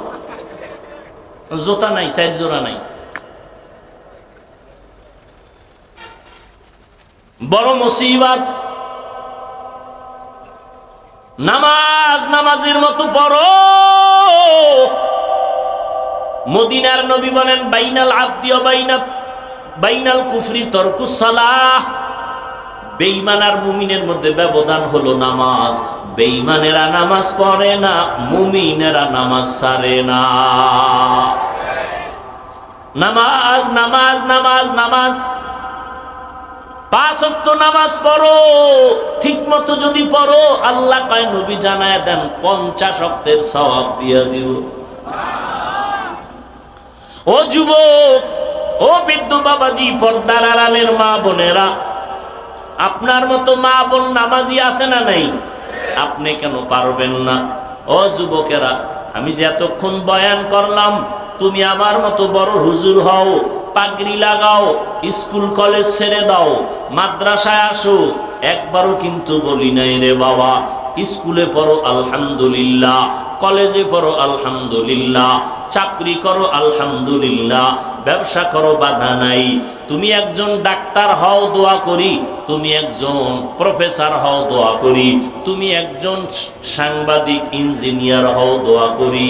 Speaker 1: জুতা নাই, 4 জোড়া নাই। বড় মুসিবত। নামাজ নামাজের মতো পড়ো। মদিনার নবী বলেন, বাইনাল আবদি ওয়া বাইনাল কুফরি তারকুস সালাহ। বেঈমান আর মুমিনের মধ্যে ব্যবধান হলো নামাজ। বেঈমানেরা নামাজ পড়ে না, মুমিনেরা নামাজ ছাড়ে না। নামাজ নামাজ নামাজ নামাজ 5 ওয়াক্ত নামাজ পড়ো। ঠিক মতো যদি পড়ো, আল্লাহ কয় নবী জানায় দেন 50 ওয়াক্তের সওয়াব দিয়ে দিব। ও যুবক, ও বৃদ্ধ বাবাজি, পর্দার আড়ালের মা বোনেরা, আপনার মতো মা বোন নামাজি আছে না নাই? আপনি কেন পারবেন না? ও যুবকেরা, আমি যে এতক্ষণ বয়ান করলাম, তুমি আমার মতো বড় হুজুর হও, পাগড়ি লাগাও, স্কুল কলেজ ছেড়ে দাও, মাদ্রাসায় আসো, একবারও কিন্তু বলি নাই রে বাবা স্কুলে পড়ো আলহামদুলিল্লাহ, কলেজে পড়ো আলহামদুলিল্লাহ, চাকরি করো আলহামদুলিল্লাহ, ব্যবসা করো বাধা নাই। তুমি একজন ডাক্তার হও, দোয়া করি। তুমি একজন প্রফেসর হও, দোয়া করি। তুমি একজন সাংবাদিক ইঞ্জিনিয়ার হও, দোয়া করি।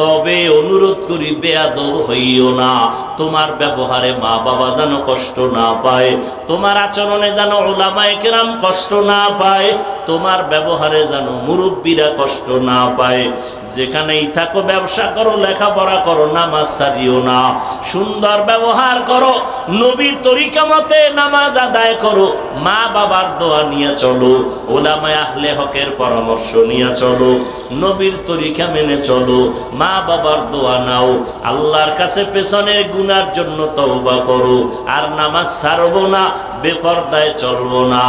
Speaker 1: তবে অনুরোধ করি, বেয়াদব হইও না। তোমার ব্যবহারে মা বাবা যেন কষ্ট না পায়, তোমার আচরণে যেন উলামায়ে কেরাম কষ্ট না পায়, তোমার ব্যবহারে যেন মুরব্বীরা কষ্ট না পায়। যেখানেই থাকো ব্যবসা করো, লেখাপড়া করো, নামাজ ছাড়িও না। সুন্দর ব্যবহার করো, নবীর তরিকা মতে নামাজ আদায় করো, মা বাবার দোয়া নিয়ে চলো, উলামায়ে আহলে হকের পরামর্শ নিয়ে চলো, নবীর তরিকা মেনে চলো, মা বাবার দোয়া নাও, আল্লাহর কাছে পেছনের গুনার জন্য তওবা করো। আর নামাজ ছাড়বো না, বেপরদায় চলবো না।